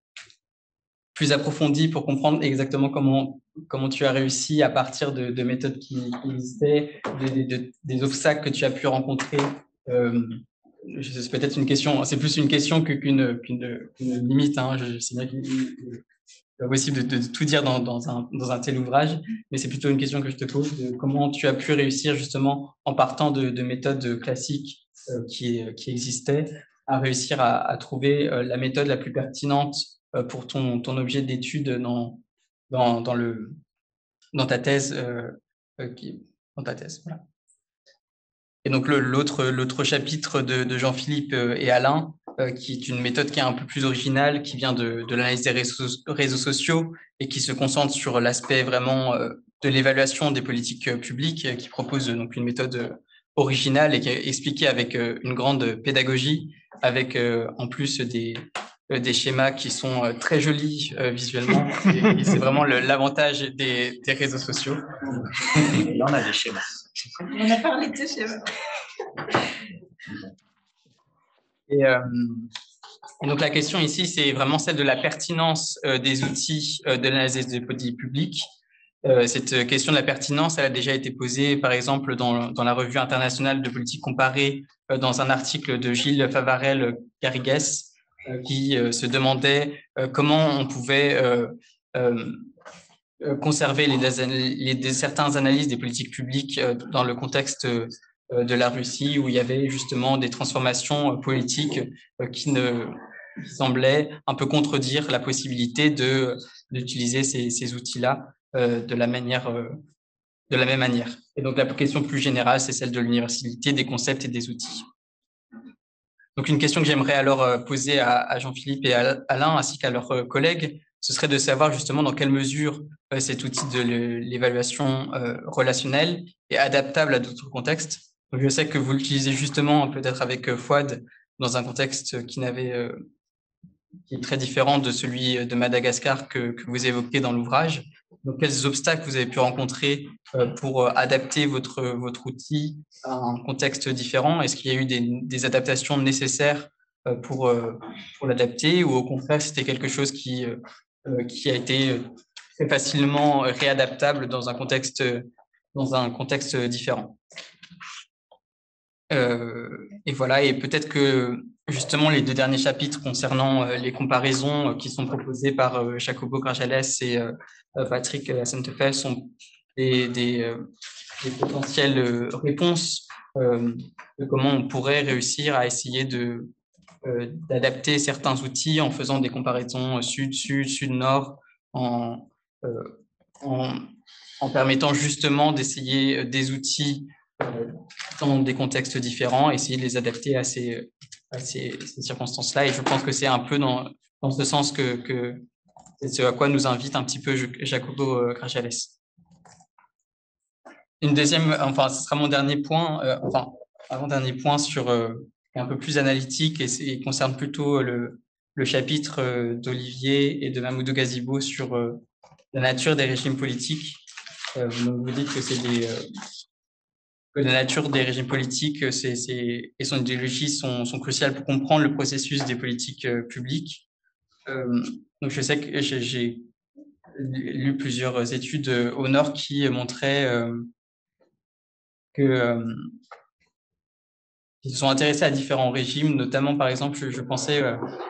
approfondie pour comprendre exactement comment tu as réussi à partir de méthodes qui existaient, des obstacles que tu as pu rencontrer. C'est peut-être une question, c'est plus une question qu'une limite. Hein. Je sais bien qu'il n'est pas possible de tout dire dans un tel ouvrage, mais c'est plutôt une question que je te pose, de comment tu as pu réussir justement en partant de méthodes classiques qui existaient, à réussir à trouver la méthode la plus pertinente pour ton objet d'étude dans ta thèse. Voilà. Et donc l'autre chapitre de Jean-Philippe et Alain, qui est une méthode qui est un peu plus originale, qui vient de l'analyse des réseaux sociaux et qui se concentre sur l'aspect vraiment de l'évaluation des politiques publiques, qui propose donc une méthode originale et qui est expliquée avec une grande pédagogie, avec en plus des schémas qui sont très jolis visuellement. Et c'est vraiment l'avantage des réseaux sociaux. Et là, on a des schémas. On a parlé de ce schéma. Et donc, la question ici, c'est vraiment celle de la pertinence des outils de l'analyse des politiques publiques. Cette question de la pertinence, elle a déjà été posée, par exemple, dans la revue internationale de politique comparée, dans un article de Gilles Favarel-Garrigues, qui se demandait comment on pouvait conserver certaines analyses des politiques publiques dans le contexte de la Russie, où il y avait justement des transformations politiques qui semblaient un peu contredire la possibilité d'utiliser ces outils-là de la même manière. Et donc, la question plus générale, c'est celle de l'universalité des concepts et des outils. Donc, une question que j'aimerais alors poser à Jean-Philippe et à Alain, ainsi qu'à leurs collègues, ce serait de savoir justement dans quelle mesure cet outil de l'évaluation relationnelle est adaptable à d'autres contextes. Donc, je sais que vous l'utilisez justement peut-être avec Fouad dans un contexte qui n'avait qui est très différent de celui de Madagascar que vous évoquez dans l'ouvrage. Donc, quels obstacles vous avez pu rencontrer pour adapter votre outil à un contexte différent? Est-ce qu'il y a eu des adaptations nécessaires pour l'adapter, ou au contraire, c'était quelque chose qui a été très facilement réadaptable dans un contexte différent? Et voilà, et peut-être que justement les deux derniers chapitres concernant les comparaisons qui sont proposées par Jacobo Grajales et Patrick Santefel sont des potentielles réponses de comment on pourrait réussir à essayer d'adapter certains outils en faisant des comparaisons sud-sud, sud-nord, euh, en, en permettant justement d'essayer des outils dans des contextes différents, essayer de les adapter à ces circonstances-là. Et je pense que c'est un peu dans ce sens que c'est ce à quoi nous invite un petit peu Jacobo Grajales. Une deuxième, enfin, ce sera mon dernier point, avant-dernier point sur un peu plus analytique, et concerne plutôt le chapitre d'Olivier et de Mamoudou Gazibo sur la nature des régimes politiques. Donc vous dites que c'est que la nature des régimes politiques et son idéologie sont cruciales pour comprendre le processus des politiques publiques. Donc je sais que j'ai lu plusieurs études au Nord qui montraient qu'ils se sont intéressés à différents régimes, notamment par exemple, je pensais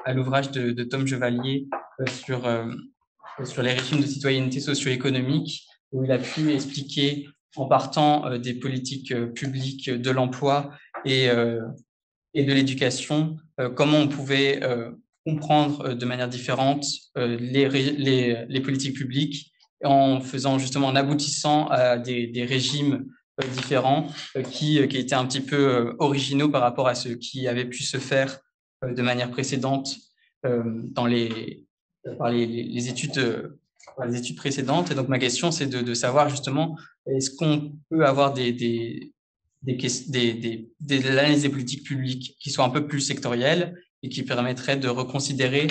à l'ouvrage de Tom Chevalier sur les régimes de citoyenneté socio-économique, où il a pu expliquer, en partant des politiques publiques de l'emploi et de l'éducation, comment on pouvait comprendre de manière différente les politiques publiques, en faisant justement, en aboutissant à des régimes différents qui étaient un petit peu originaux par rapport à ce qui avait pu se faire de manière précédente par les études précédentes. Et donc, ma question, c'est de savoir justement, est-ce qu'on peut avoir de l'analyse des politiques publiques qui soient un peu plus sectorielles et qui permettraient de reconsidérer,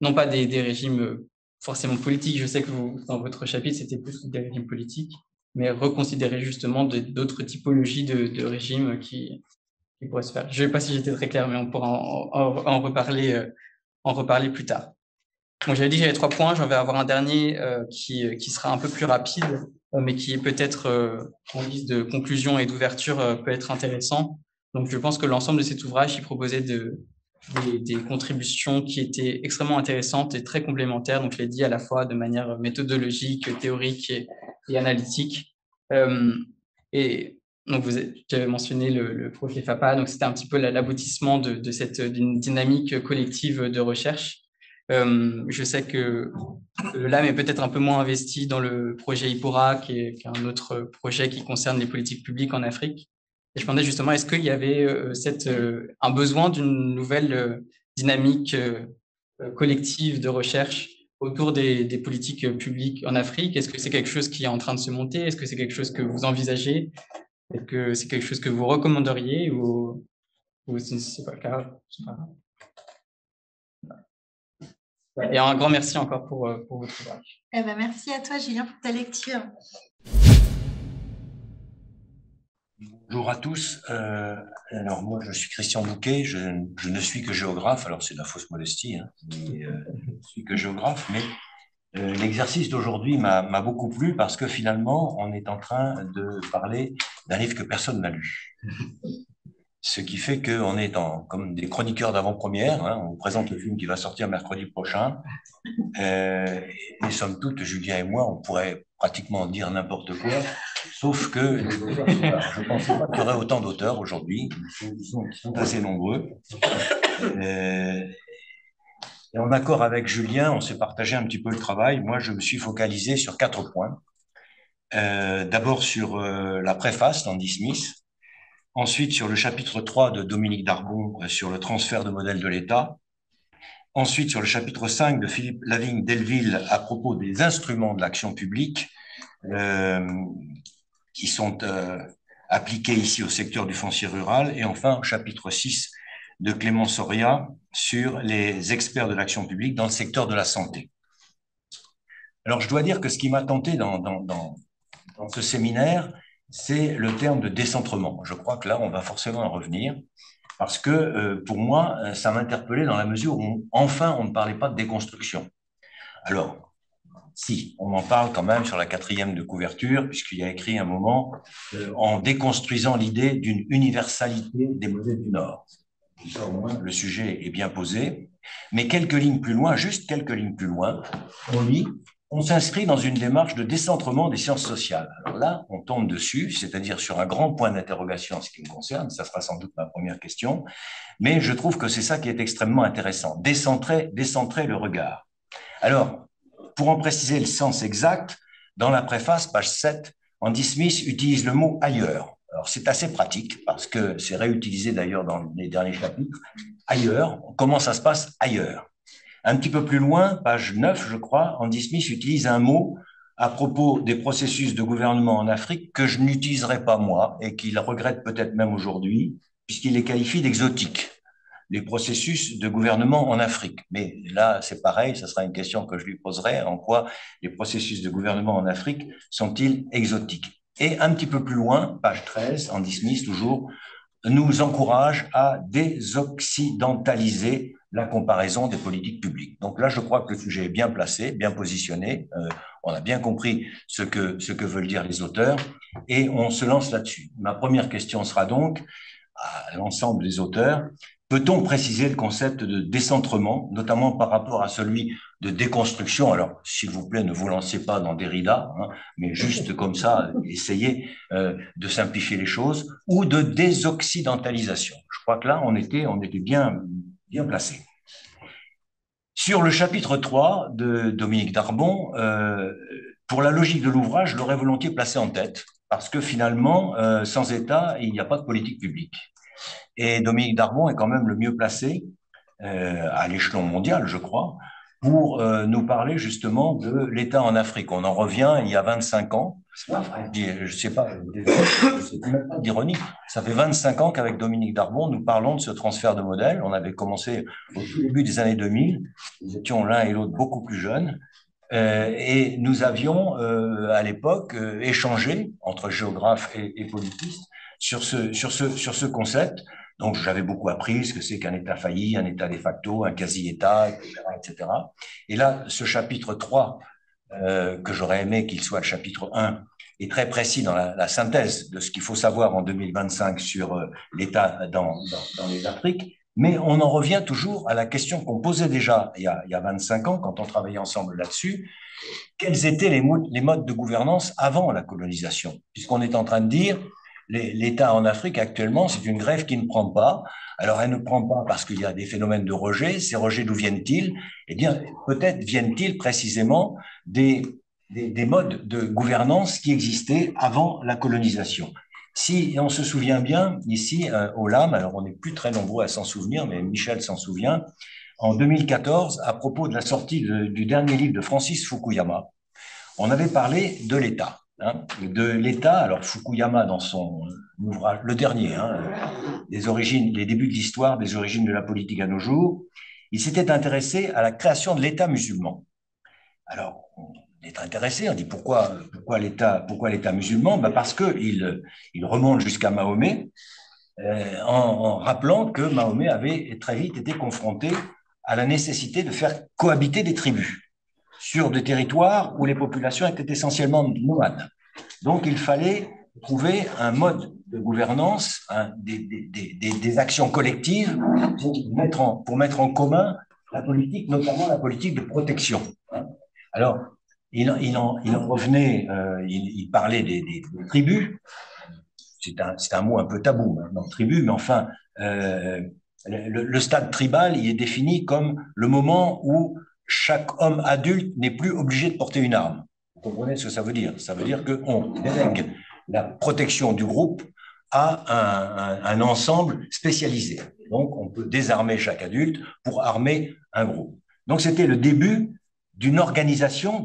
non pas des régimes forcément politiques, je sais que dans votre chapitre, c'était plus des régimes politiques, mais reconsidérer justement d'autres typologies de régimes qui pourraient se faire. Je ne sais pas si j'étais très clair, mais on pourra en reparler plus tard. Bon, j'avais dit que j'avais 3 points, j'en vais avoir un dernier qui sera un peu plus rapide, mais qui est peut-être en guise de conclusion et d'ouverture peut être intéressant. Donc je pense que l'ensemble de cet ouvrage, il proposait des contributions qui étaient extrêmement intéressantes et très complémentaires. Donc je l'ai dit, à la fois de manière méthodologique, théorique et analytique. Et donc vous avez mentionné le projet FAPA, donc c'était un petit peu l'aboutissement d'une dynamique collective de recherche. Je sais que l'âme est peut-être un peu moins investi dans le projet Ipora, qui est un autre projet qui concerne les politiques publiques en Afrique. Et je me demandais justement, est-ce qu'il y avait un besoin d'une nouvelle dynamique collective de recherche autour des politiques publiques en Afrique? Est-ce que c'est quelque chose qui est en train de se monter? Est-ce que c'est quelque chose que vous envisagez? Est-ce que c'est quelque chose que vous recommanderiez, ou si ce n'est pas le cas? Et un grand merci encore pour votre ouvrage. Eh ben, merci à toi, Julien, pour ta lecture. Bonjour à tous. Alors moi, je suis Christian Bouquet. Je ne suis que géographe. Alors c'est de la fausse modestie, hein, mais je ne suis que géographe. Mais l'exercice d'aujourd'hui m'a beaucoup plu parce que finalement, on est en train de parler d'un livre que personne n'a lu. Ce qui fait qu'on est comme des chroniqueurs d'avant-première. Hein, on présente le film qui va sortir mercredi prochain. Et somme toute, Julien et moi, on pourrait pratiquement dire n'importe quoi, sauf que je ne pensais pas qu'il y aurait autant d'auteurs aujourd'hui. Ils sont assez nombreux. Et en accord avec Julien, on s'est partagé un petit peu le travail. Moi, je me suis focalisé sur 4 points. D'abord sur la préface d'Andy Smith. Ensuite, sur le chapitre 3 de Dominique Darbon sur le transfert de modèle de l'État. Ensuite, sur le chapitre 5 de Philippe Lavigne-Delville à propos des instruments de l'action publique qui sont appliqués ici au secteur du foncier rural. Et enfin, au chapitre 6 de Clément Soria sur les experts de l'action publique dans le secteur de la santé. Alors, je dois dire que ce qui m'a tenté dans ce séminaire, c'est le terme de décentrement. Je crois que là, on va forcément en revenir, parce que pour moi, ça m'interpellait dans la mesure où, enfin, on ne parlait pas de déconstruction. Alors, si, on en parle quand même sur la 4e de couverture, puisqu'il y a écrit un moment en déconstruisant l'idée d'une universalité des modèles du Nord. Ça, au moins, le sujet est bien posé. Mais quelques lignes plus loin, juste quelques lignes plus loin, on lit: on s'inscrit dans une démarche de décentrement des sciences sociales. Alors là, on tombe dessus, c'est-à-dire sur un grand point d'interrogation en ce qui me concerne. Ça sera sans doute ma première question. Mais je trouve que c'est ça qui est extrêmement intéressant. Décentrer le regard. Alors, pour en préciser le sens exact, dans la préface, page 7, Andy Smith utilise le mot ailleurs. Alors, c'est assez pratique parce que c'est réutilisé d'ailleurs dans les derniers chapitres. Ailleurs, comment ça se passe ailleurs? Un petit peu plus loin, page 9, je crois, Andy Smith utilise un mot à propos des processus de gouvernement en Afrique que je n'utiliserai pas moi et qu'il regrette peut-être même aujourd'hui, puisqu'il les qualifie d'exotiques, les processus de gouvernement en Afrique. Mais là, c'est pareil, ce sera une question que je lui poserai: en quoi les processus de gouvernement en Afrique sont-ils exotiques? Et un petit peu plus loin, page 13, Andy Smith toujours nous encourage à désoccidentaliser la comparaison des politiques publiques. Donc là, je crois que le sujet est bien placé, bien positionné. On a bien compris ce que veulent dire les auteurs et on se lance là-dessus. Ma première question sera donc à l'ensemble des auteurs: peut-on préciser le concept de décentrement, notamment par rapport à celui de déconstruction? Alors, s'il vous plaît, ne vous lancez pas dans Derrida, hein, mais juste comme ça, essayez de simplifier les choses, ou de désoccidentalisation. Je crois que là, on était bien placé. Sur le chapitre 3 de Dominique Darbon, pour la logique de l'ouvrage, je l'aurais volontiers placé en tête, parce que finalement, sans État, il n'y a pas de politique publique. Et Dominique Darbon est quand même le mieux placé, à l'échelon mondial, je crois, pour nous parler justement de l'État en Afrique. On en revient il y a 25 ans. Je sais pas même pas d'ironie. Ça fait 25 ans qu'avec Dominique Darbon, nous parlons de ce transfert de modèle. On avait commencé au début des années 2000. Nous étions l'un et l'autre beaucoup plus jeunes. Et nous avions, à l'époque, échangé entre géographes et politistes sur ce concept. Donc, j'avais beaucoup appris ce que c'est qu'un État failli, un État de facto, un quasi-État, etc. Et là, ce chapitre 3, que j'aurais aimé qu'il soit le chapitre 1, est très précis dans la synthèse de ce qu'il faut savoir en 2025 sur l'État dans les Afriques. Mais on en revient toujours à la question qu'on posait déjà il y a 25 ans, quand on travaillait ensemble là-dessus. Quels étaient les modes de gouvernance avant la colonisation? Puisqu'on est en train de dire l'État en Afrique actuellement, c'est une grève qui ne prend pas. Alors, elle ne prend pas parce qu'il y a des phénomènes de rejet. Ces rejets, d'où viennent-ils? Eh bien, peut-être viennent-ils précisément des modes de gouvernance qui existaient avant la colonisation. Si on se souvient bien, ici, au LAM, alors on n'est plus très nombreux à s'en souvenir, mais Michel s'en souvient, en 2014, à propos de la sortie du dernier livre de Francis Fukuyama, on avait parlé de l'État. De l'État, alors Fukuyama dans son ouvrage, le dernier, les débuts de l'histoire, des origines de la politique à nos jours, il s'était intéressé à la création de l'État musulman. Alors, on est intéressé, on dit pourquoi l'État musulman? Parce qu'il remonte jusqu'à Mahomet, en rappelant que Mahomet avait très vite été confronté à la nécessité de faire cohabiter des tribus sur des territoires où les populations étaient essentiellement nomades. Donc, il fallait trouver un mode de gouvernance, des actions collectives pour mettre en commun la politique, notamment la politique de protection. Alors, il en revenait, il parlait des tribus. C'est un mot un peu tabou maintenant, tribu, mais enfin, le stade tribal, il est défini comme le moment où chaque homme adulte n'est plus obligé de porter une arme. Vous comprenez ce que ça veut dire? Ça veut dire qu'on délègue la protection du groupe à un ensemble spécialisé. Donc, on peut désarmer chaque adulte pour armer un groupe. Donc, c'était le début d'une organisation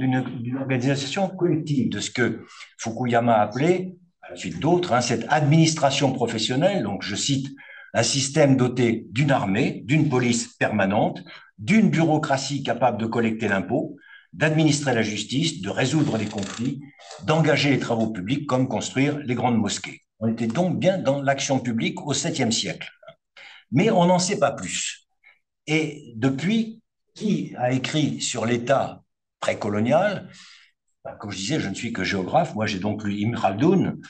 collective, de ce que Fukuyama appelait, à la suite d'autres, cette administration professionnelle. Donc, je cite un système doté d'une armée, d'une police permanente, d'une bureaucratie capable de collecter l'impôt, d'administrer la justice, de résoudre les conflits, d'engager les travaux publics comme construire les grandes mosquées. On était donc bien dans l'action publique au 7e siècle. Mais on n'en sait pas plus. Et depuis, qui a écrit sur l'État précolonial? Comme je disais, je ne suis que géographe. Moi, j'ai donc lu Ibn Khaldoun,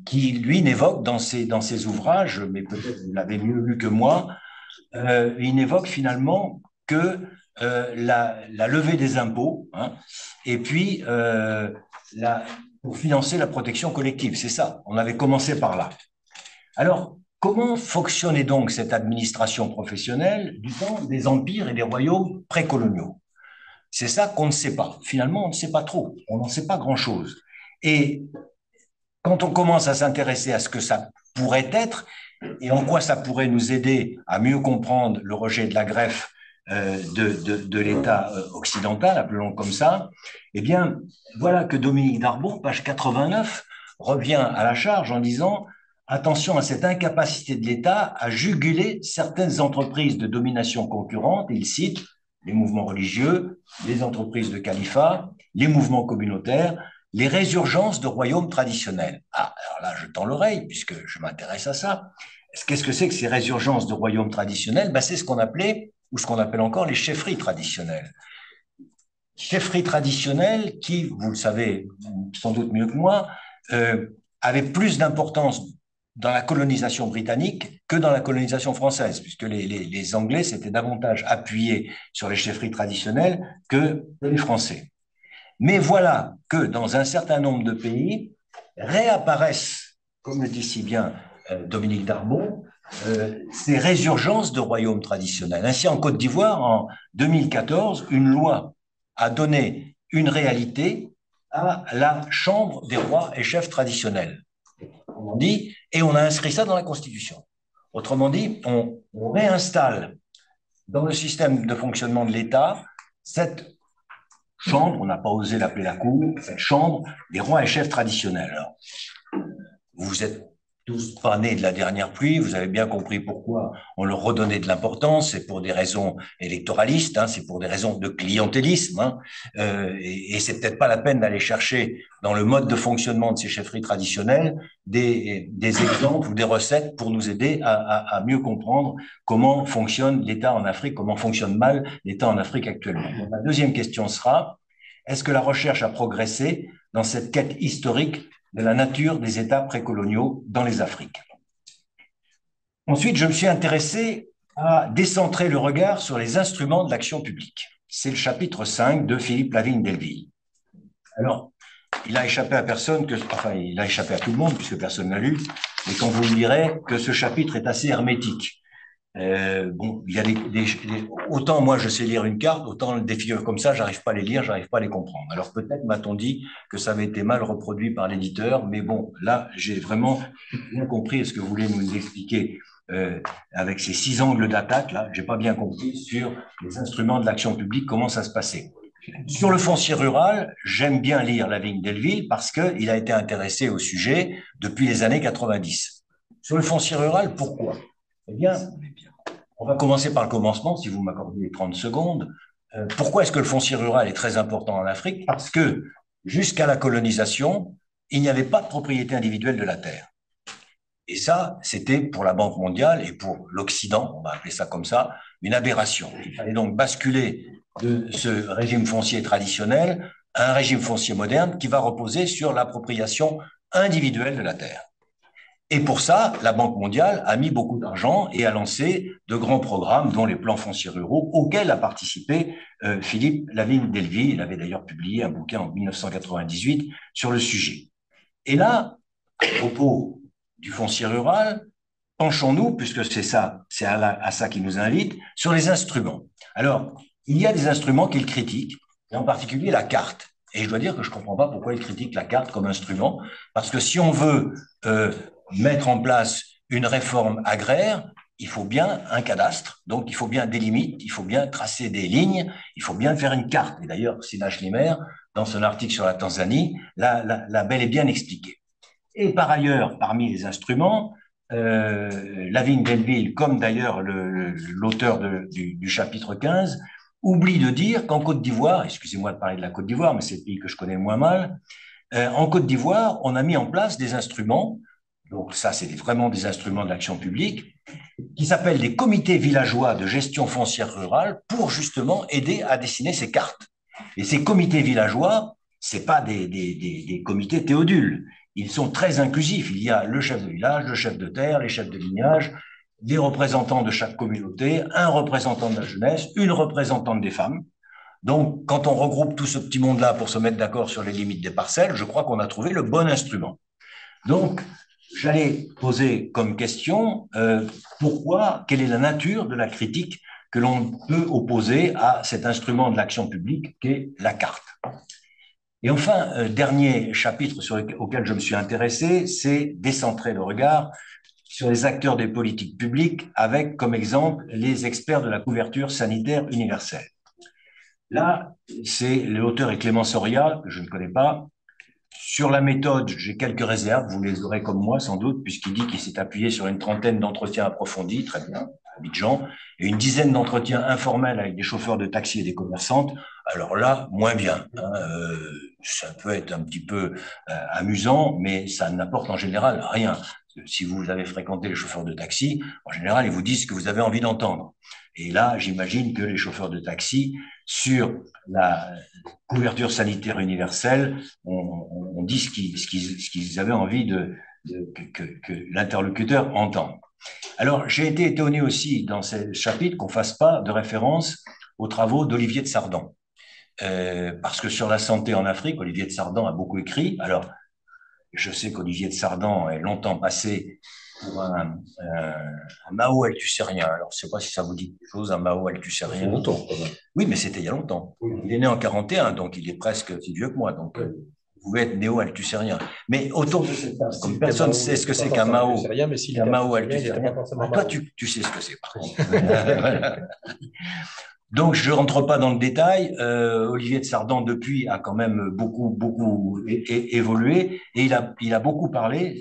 qui, lui, n'évoque dans ses ouvrages, mais peut-être vous l'avez mieux lu que moi, il n'évoque finalement que la levée des impôts, hein, et puis pour financer la protection collective. C'est ça, on avait commencé par là. Alors, comment fonctionnait donc cette administration professionnelle du temps des empires et des royaumes précoloniaux? C'est ça qu'on ne sait pas. Finalement, on ne sait pas trop. On n'en sait pas grand-chose. Et quand on commence à s'intéresser à ce que ça pourrait être et en quoi ça pourrait nous aider à mieux comprendre le rejet de la greffe de l'État occidental, appelons-le comme ça, eh bien, voilà que Dominique Darbon, page 89, revient à la charge en disant « Attention à cette incapacité de l'État à juguler certaines entreprises de domination concurrente », il cite les mouvements religieux, les entreprises de califat, les mouvements communautaires, les résurgences de royaumes traditionnels. Ah, alors là, je tends l'oreille, puisque je m'intéresse à ça. Qu'est-ce que c'est que ces résurgences de royaumes traditionnels? Ben, c'est ce qu'on appelait, ou ce qu'on appelle encore, les chefferies traditionnelles. Chefferies traditionnelles qui, vous le savez sans doute mieux que moi, avaient plus d'importance dans la colonisation britannique que dans la colonisation française, puisque les Anglais s'étaient davantage appuyés sur les chefferies traditionnelles que les Français. Mais voilà que dans un certain nombre de pays réapparaissent, comme le dit si bien Dominique Darbon, ces résurgences de royaumes traditionnels. Ainsi, en Côte d'Ivoire, en 2014, une loi a donné une réalité à la Chambre des rois et chefs traditionnels. On dit, et on a inscrit ça dans la Constitution. Autrement dit, on réinstalle dans le système de fonctionnement de l'État cette chambre, on n'a pas osé l'appeler la cour, cette chambre des rois et chefs traditionnels. Alors, vous êtes tous pas nés de la dernière pluie, vous avez bien compris pourquoi on leur redonnait de l'importance, c'est pour des raisons électoralistes, hein, c'est pour des raisons de clientélisme, hein, et c'est peut-être pas la peine d'aller chercher dans le mode de fonctionnement de ces chefferies traditionnelles des exemples ou des recettes pour nous aider à mieux comprendre comment fonctionne l'État en Afrique, comment fonctionne mal l'État en Afrique actuellement. Donc, la deuxième question sera, est-ce que la recherche a progressé dans cette quête historique de la nature des États précoloniaux dans les Afriques? Ensuite, je me suis intéressé à décentrer le regard sur les instruments de l'action publique. C'est le chapitre 5 de Philippe Lavigne Delville. Alors, il a échappé à personne, enfin, il a échappé à tout le monde, puisque personne n'a lu, mais quand vous lirez que ce chapitre est assez hermétique. Bon, il y a autant moi je sais lire une carte, autant des figures comme ça, j'arrive pas à les lire, j'arrive pas à les comprendre. Alors peut-être m'a-t-on dit que ça avait été mal reproduit par l'éditeur, mais bon, là j'ai vraiment bien compris ce que vous voulez nous expliquer avec ces 6 angles d'attaque. Là, j'ai pas bien compris sur les instruments de l'action publique, comment ça se passait. Sur le foncier rural, j'aime bien lire Lavigne Delville parce qu'il a été intéressé au sujet depuis les années 90. Sur le foncier rural, pourquoi? Eh bien, on va commencer par le commencement, si vous m'accordez 30 secondes. Pourquoi est-ce que le foncier rural est très important en Afrique? Parce que jusqu'à la colonisation, il n'y avait pas de propriété individuelle de la terre. Et ça, c'était pour la Banque mondiale et pour l'Occident, on va appeler ça comme ça, une aberration. Il fallait donc basculer de ce régime foncier traditionnel à un régime foncier moderne qui va reposer sur l'appropriation individuelle de la terre. Et pour ça, la Banque mondiale a mis beaucoup d'argent et a lancé de grands programmes, dont les plans fonciers ruraux, auxquels a participé Philippe Lavigne Delville. Il avait d'ailleurs publié un bouquin en 1998 sur le sujet. Et là, à propos du foncier rural, penchons-nous, puisque c'est ça, c'est à ça qu'il nous invite, sur les instruments. Alors, il y a des instruments qu'il critique, et en particulier la carte. Et je dois dire que je ne comprends pas pourquoi il critique la carte comme instrument, parce que si on veut mettre en place une réforme agraire, il faut bien un cadastre, donc il faut bien des limites, il faut bien tracer des lignes, il faut bien faire une carte. Et d'ailleurs, Sina Schlimer, dans son article sur la Tanzanie, l'a bel et bien expliqué. Et par ailleurs, parmi les instruments, Lavigne Delville, comme d'ailleurs l'auteur du chapitre 15, oublie de dire qu'en Côte d'Ivoire, excusez-moi de parler de la Côte d'Ivoire, mais c'est le pays que je connais moins mal, en Côte d'Ivoire, on a mis en place des instruments, donc ça c'est vraiment des instruments de l'action publique, qui s'appellent des comités villageois de gestion foncière rurale pour justement aider à dessiner ces cartes. Et ces comités villageois, c'est pas des comités théodules. Ils sont très inclusifs. Il y a le chef de village, le chef de terre, les chefs de lignage, des représentants de chaque communauté, un représentant de la jeunesse, une représentante des femmes. Donc, quand on regroupe tout ce petit monde-là pour se mettre d'accord sur les limites des parcelles, je crois qu'on a trouvé le bon instrument. Donc, j'allais poser comme question pourquoi, quelle est la nature de la critique que l'on peut opposer à cet instrument de l'action publique qu'est la carte. Et enfin, dernier chapitre auquel je me suis intéressé, c'est décentrer le regard sur les acteurs des politiques publiques avec comme exemple les experts de la couverture sanitaire universelle. Là, l'auteur est Clément Soria, que je ne connais pas. Sur la méthode, j'ai quelques réserves, vous les aurez comme moi sans doute, puisqu'il dit qu'il s'est appuyé sur une trentaine d'entretiens approfondis, très bien, à Abidjan, et une dizaine d'entretiens informels avec des chauffeurs de taxi et des commerçantes. Alors là, moins bien. Ça peut être un petit peu amusant, mais ça n'apporte en général rien. Si vous avez fréquenté les chauffeurs de taxi, en général, ils vous disent ce que vous avez envie d'entendre. Et là, j'imagine que les chauffeurs de taxi, sur la couverture sanitaire universelle, on dit ce qu'ils avaient envie que l'interlocuteur entende. Alors, j'ai été étonné aussi dans ce chapitre qu'on ne fasse pas de référence aux travaux d'Olivier de Sardan. Parce que sur la santé en Afrique, Olivier de Sardan a beaucoup écrit. Alors, je sais qu'Olivier de Sardan est longtemps passé pour un Mao althusserien. Alors, je ne sais pas si ça vous dit quelque chose, un Mao althusserien. Il y a longtemps. Oui, mais c'était il y a longtemps. Il est né en 41, donc il est presque aussi vieux que moi. Donc, vous pouvez être néo-althusserien. Mais autour de cette table, comme personne ne sait ce que c'est qu'un Mao, althusserien, toi, tu sais ce que c'est, par contre. Donc, je ne rentre pas dans le détail. Olivier de Sardan, depuis, a quand même beaucoup évolué et il a beaucoup parlé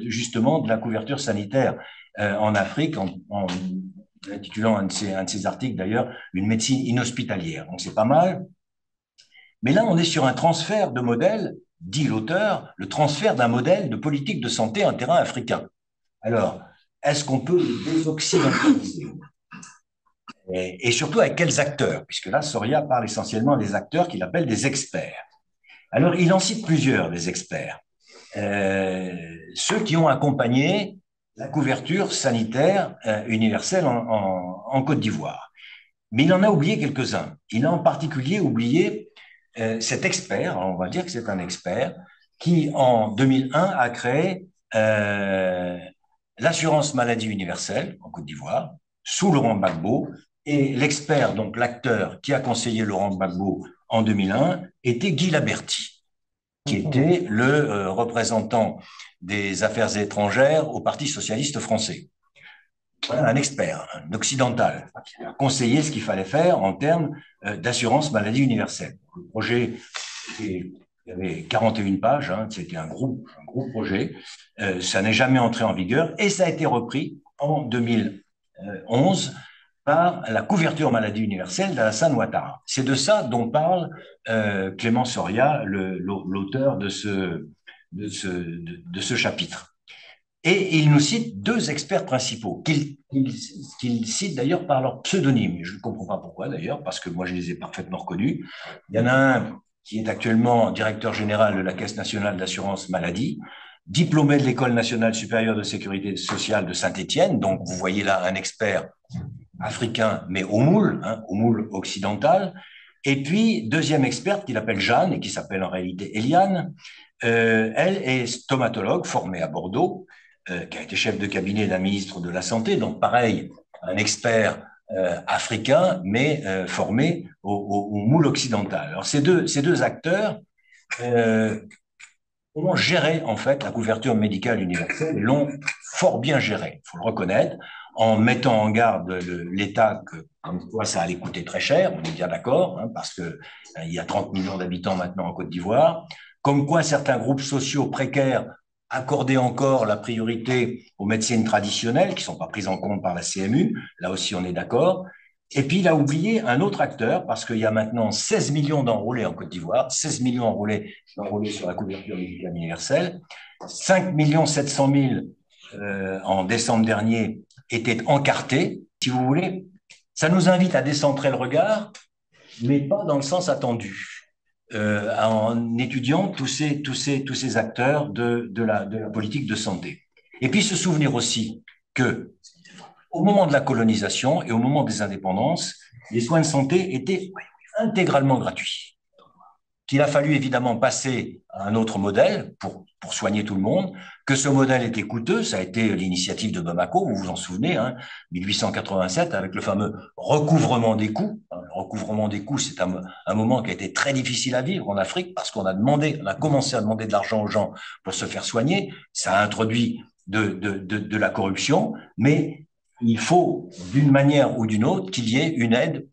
justement de la couverture sanitaire en Afrique, en intitulant un de ses articles d'ailleurs, une médecine inhospitalière. Donc, c'est pas mal. Mais là, on est sur un transfert de modèle, dit l'auteur, le transfert d'un modèle de politique de santé à un terrain africain. Alors, est-ce qu'on peut le désoccidentaliser ? Et surtout avec quels acteurs? Puisque là, Soria parle essentiellement des acteurs qu'il appelle des experts. Alors, il en cite plusieurs, des experts. Ceux qui ont accompagné la couverture sanitaire universelle en Côte d'Ivoire. Mais il en a oublié quelques-uns. Il a en particulier oublié cet expert, on va dire que c'est un expert, qui en 2001 a créé l'assurance maladie universelle en Côte d'Ivoire, sous Laurent Gbagbo, et l'expert, donc l'acteur qui a conseillé Laurent Gbagbo en 2001, était Guy Laberty, qui était le représentant des affaires étrangères au Parti socialiste français. Voilà, un expert, un occidental, qui a conseillé ce qu'il fallait faire en termes d'assurance maladie universelle. Le projet, il y avait 41 pages, hein, c'était un gros projet. Ça n'est jamais entré en vigueur et ça a été repris en 2011 par la couverture maladie universelle d'Alassane Ouattara. C'est de ça dont parle Clément Soria, l'auteur de ce chapitre. Et il nous cite deux experts principaux, qu'il cite d'ailleurs par leur pseudonyme. Je ne comprends pas pourquoi d'ailleurs, parce que moi je les ai parfaitement reconnus. Il y en a un qui est actuellement directeur général de la Caisse nationale d'assurance maladie, diplômé de l'École nationale supérieure de sécurité sociale de Saint-Étienne. Donc vous voyez là un expert africain, mais au moule occidental. Et puis, deuxième experte qu'il appelle Jeanne, et qui s'appelle en réalité Eliane, elle est stomatologue formée à Bordeaux, qui a été chef de cabinet d'un ministre de la Santé, donc pareil, un expert africain, mais formé au moule occidental. Alors ces deux acteurs ont géré en fait la couverture médicale universelle, et l'ont fort bien géré, il faut le reconnaître, en mettant en garde l'État que comme quoi ça allait coûter très cher, on est bien d'accord, hein, parce que il y a 30 millions d'habitants maintenant en Côte d'Ivoire, comme quoi certains groupes sociaux précaires accorder encore la priorité aux médecines traditionnelles qui ne sont pas prises en compte par la CMU. Là aussi, on est d'accord. Et puis, il a oublié un autre acteur parce qu'il y a maintenant 16 millions d'enrôlés en Côte d'Ivoire, 16 millions d'enrôlés sur la couverture médicale universelle, 5 700 000 en décembre dernier étaient encartés. Si vous voulez, ça nous invite à décentrer le regard, mais pas dans le sens attendu. En étudiant tous ces acteurs de la politique de santé. Et puis se souvenir aussi que au moment de la colonisation et au moment des indépendances, les soins de santé étaient intégralement gratuits. Qu'il a fallu évidemment passer à un autre modèle pour soigner tout le monde, que ce modèle était coûteux, ça a été l'initiative de Bamako, vous vous en souvenez, 1887, avec le fameux recouvrement des coûts. Le recouvrement des coûts, c'est un moment qui a été très difficile à vivre en Afrique parce qu'on a commencé à demander de l'argent aux gens pour se faire soigner. Ça a introduit de la corruption, mais il faut, d'une manière ou d'une autre, qu'il y ait une aide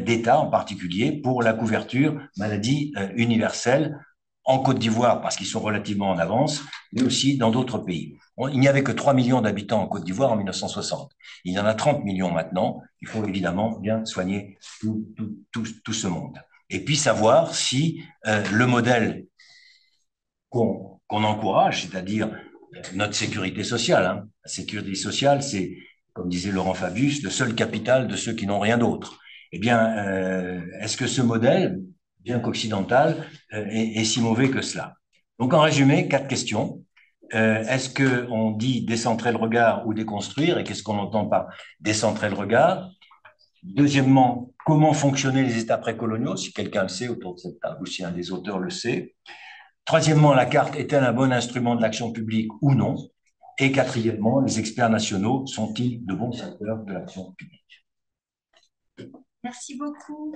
d'État en particulier pour la couverture maladie universelle en Côte d'Ivoire parce qu'ils sont relativement en avance, mais aussi dans d'autres pays. Il n'y avait que 3 millions d'habitants en Côte d'Ivoire en 1960. Il y en a 30 millions maintenant. Il faut évidemment bien soigner tout ce monde. Et puis savoir si le modèle qu'on encourage, c'est-à-dire notre sécurité sociale. La sécurité sociale, c'est, comme disait Laurent Fabius, le seul capital de ceux qui n'ont rien d'autre. Eh bien, est-ce que ce modèle, bien qu'occidental, est si mauvais que cela? Donc, en résumé, 4 questions. Est-ce qu'on dit décentrer le regard ou déconstruire? Et qu'est-ce qu'on entend par décentrer le regard? Deuxièmement, comment fonctionnaient les États précoloniaux? Si quelqu'un le sait autour de cette table ou si un des auteurs le sait. Troisièmement, la carte est-elle un bon instrument de l'action publique ou non? Et quatrièmement, les experts nationaux sont-ils de bons acteurs de l'action publique? Merci beaucoup.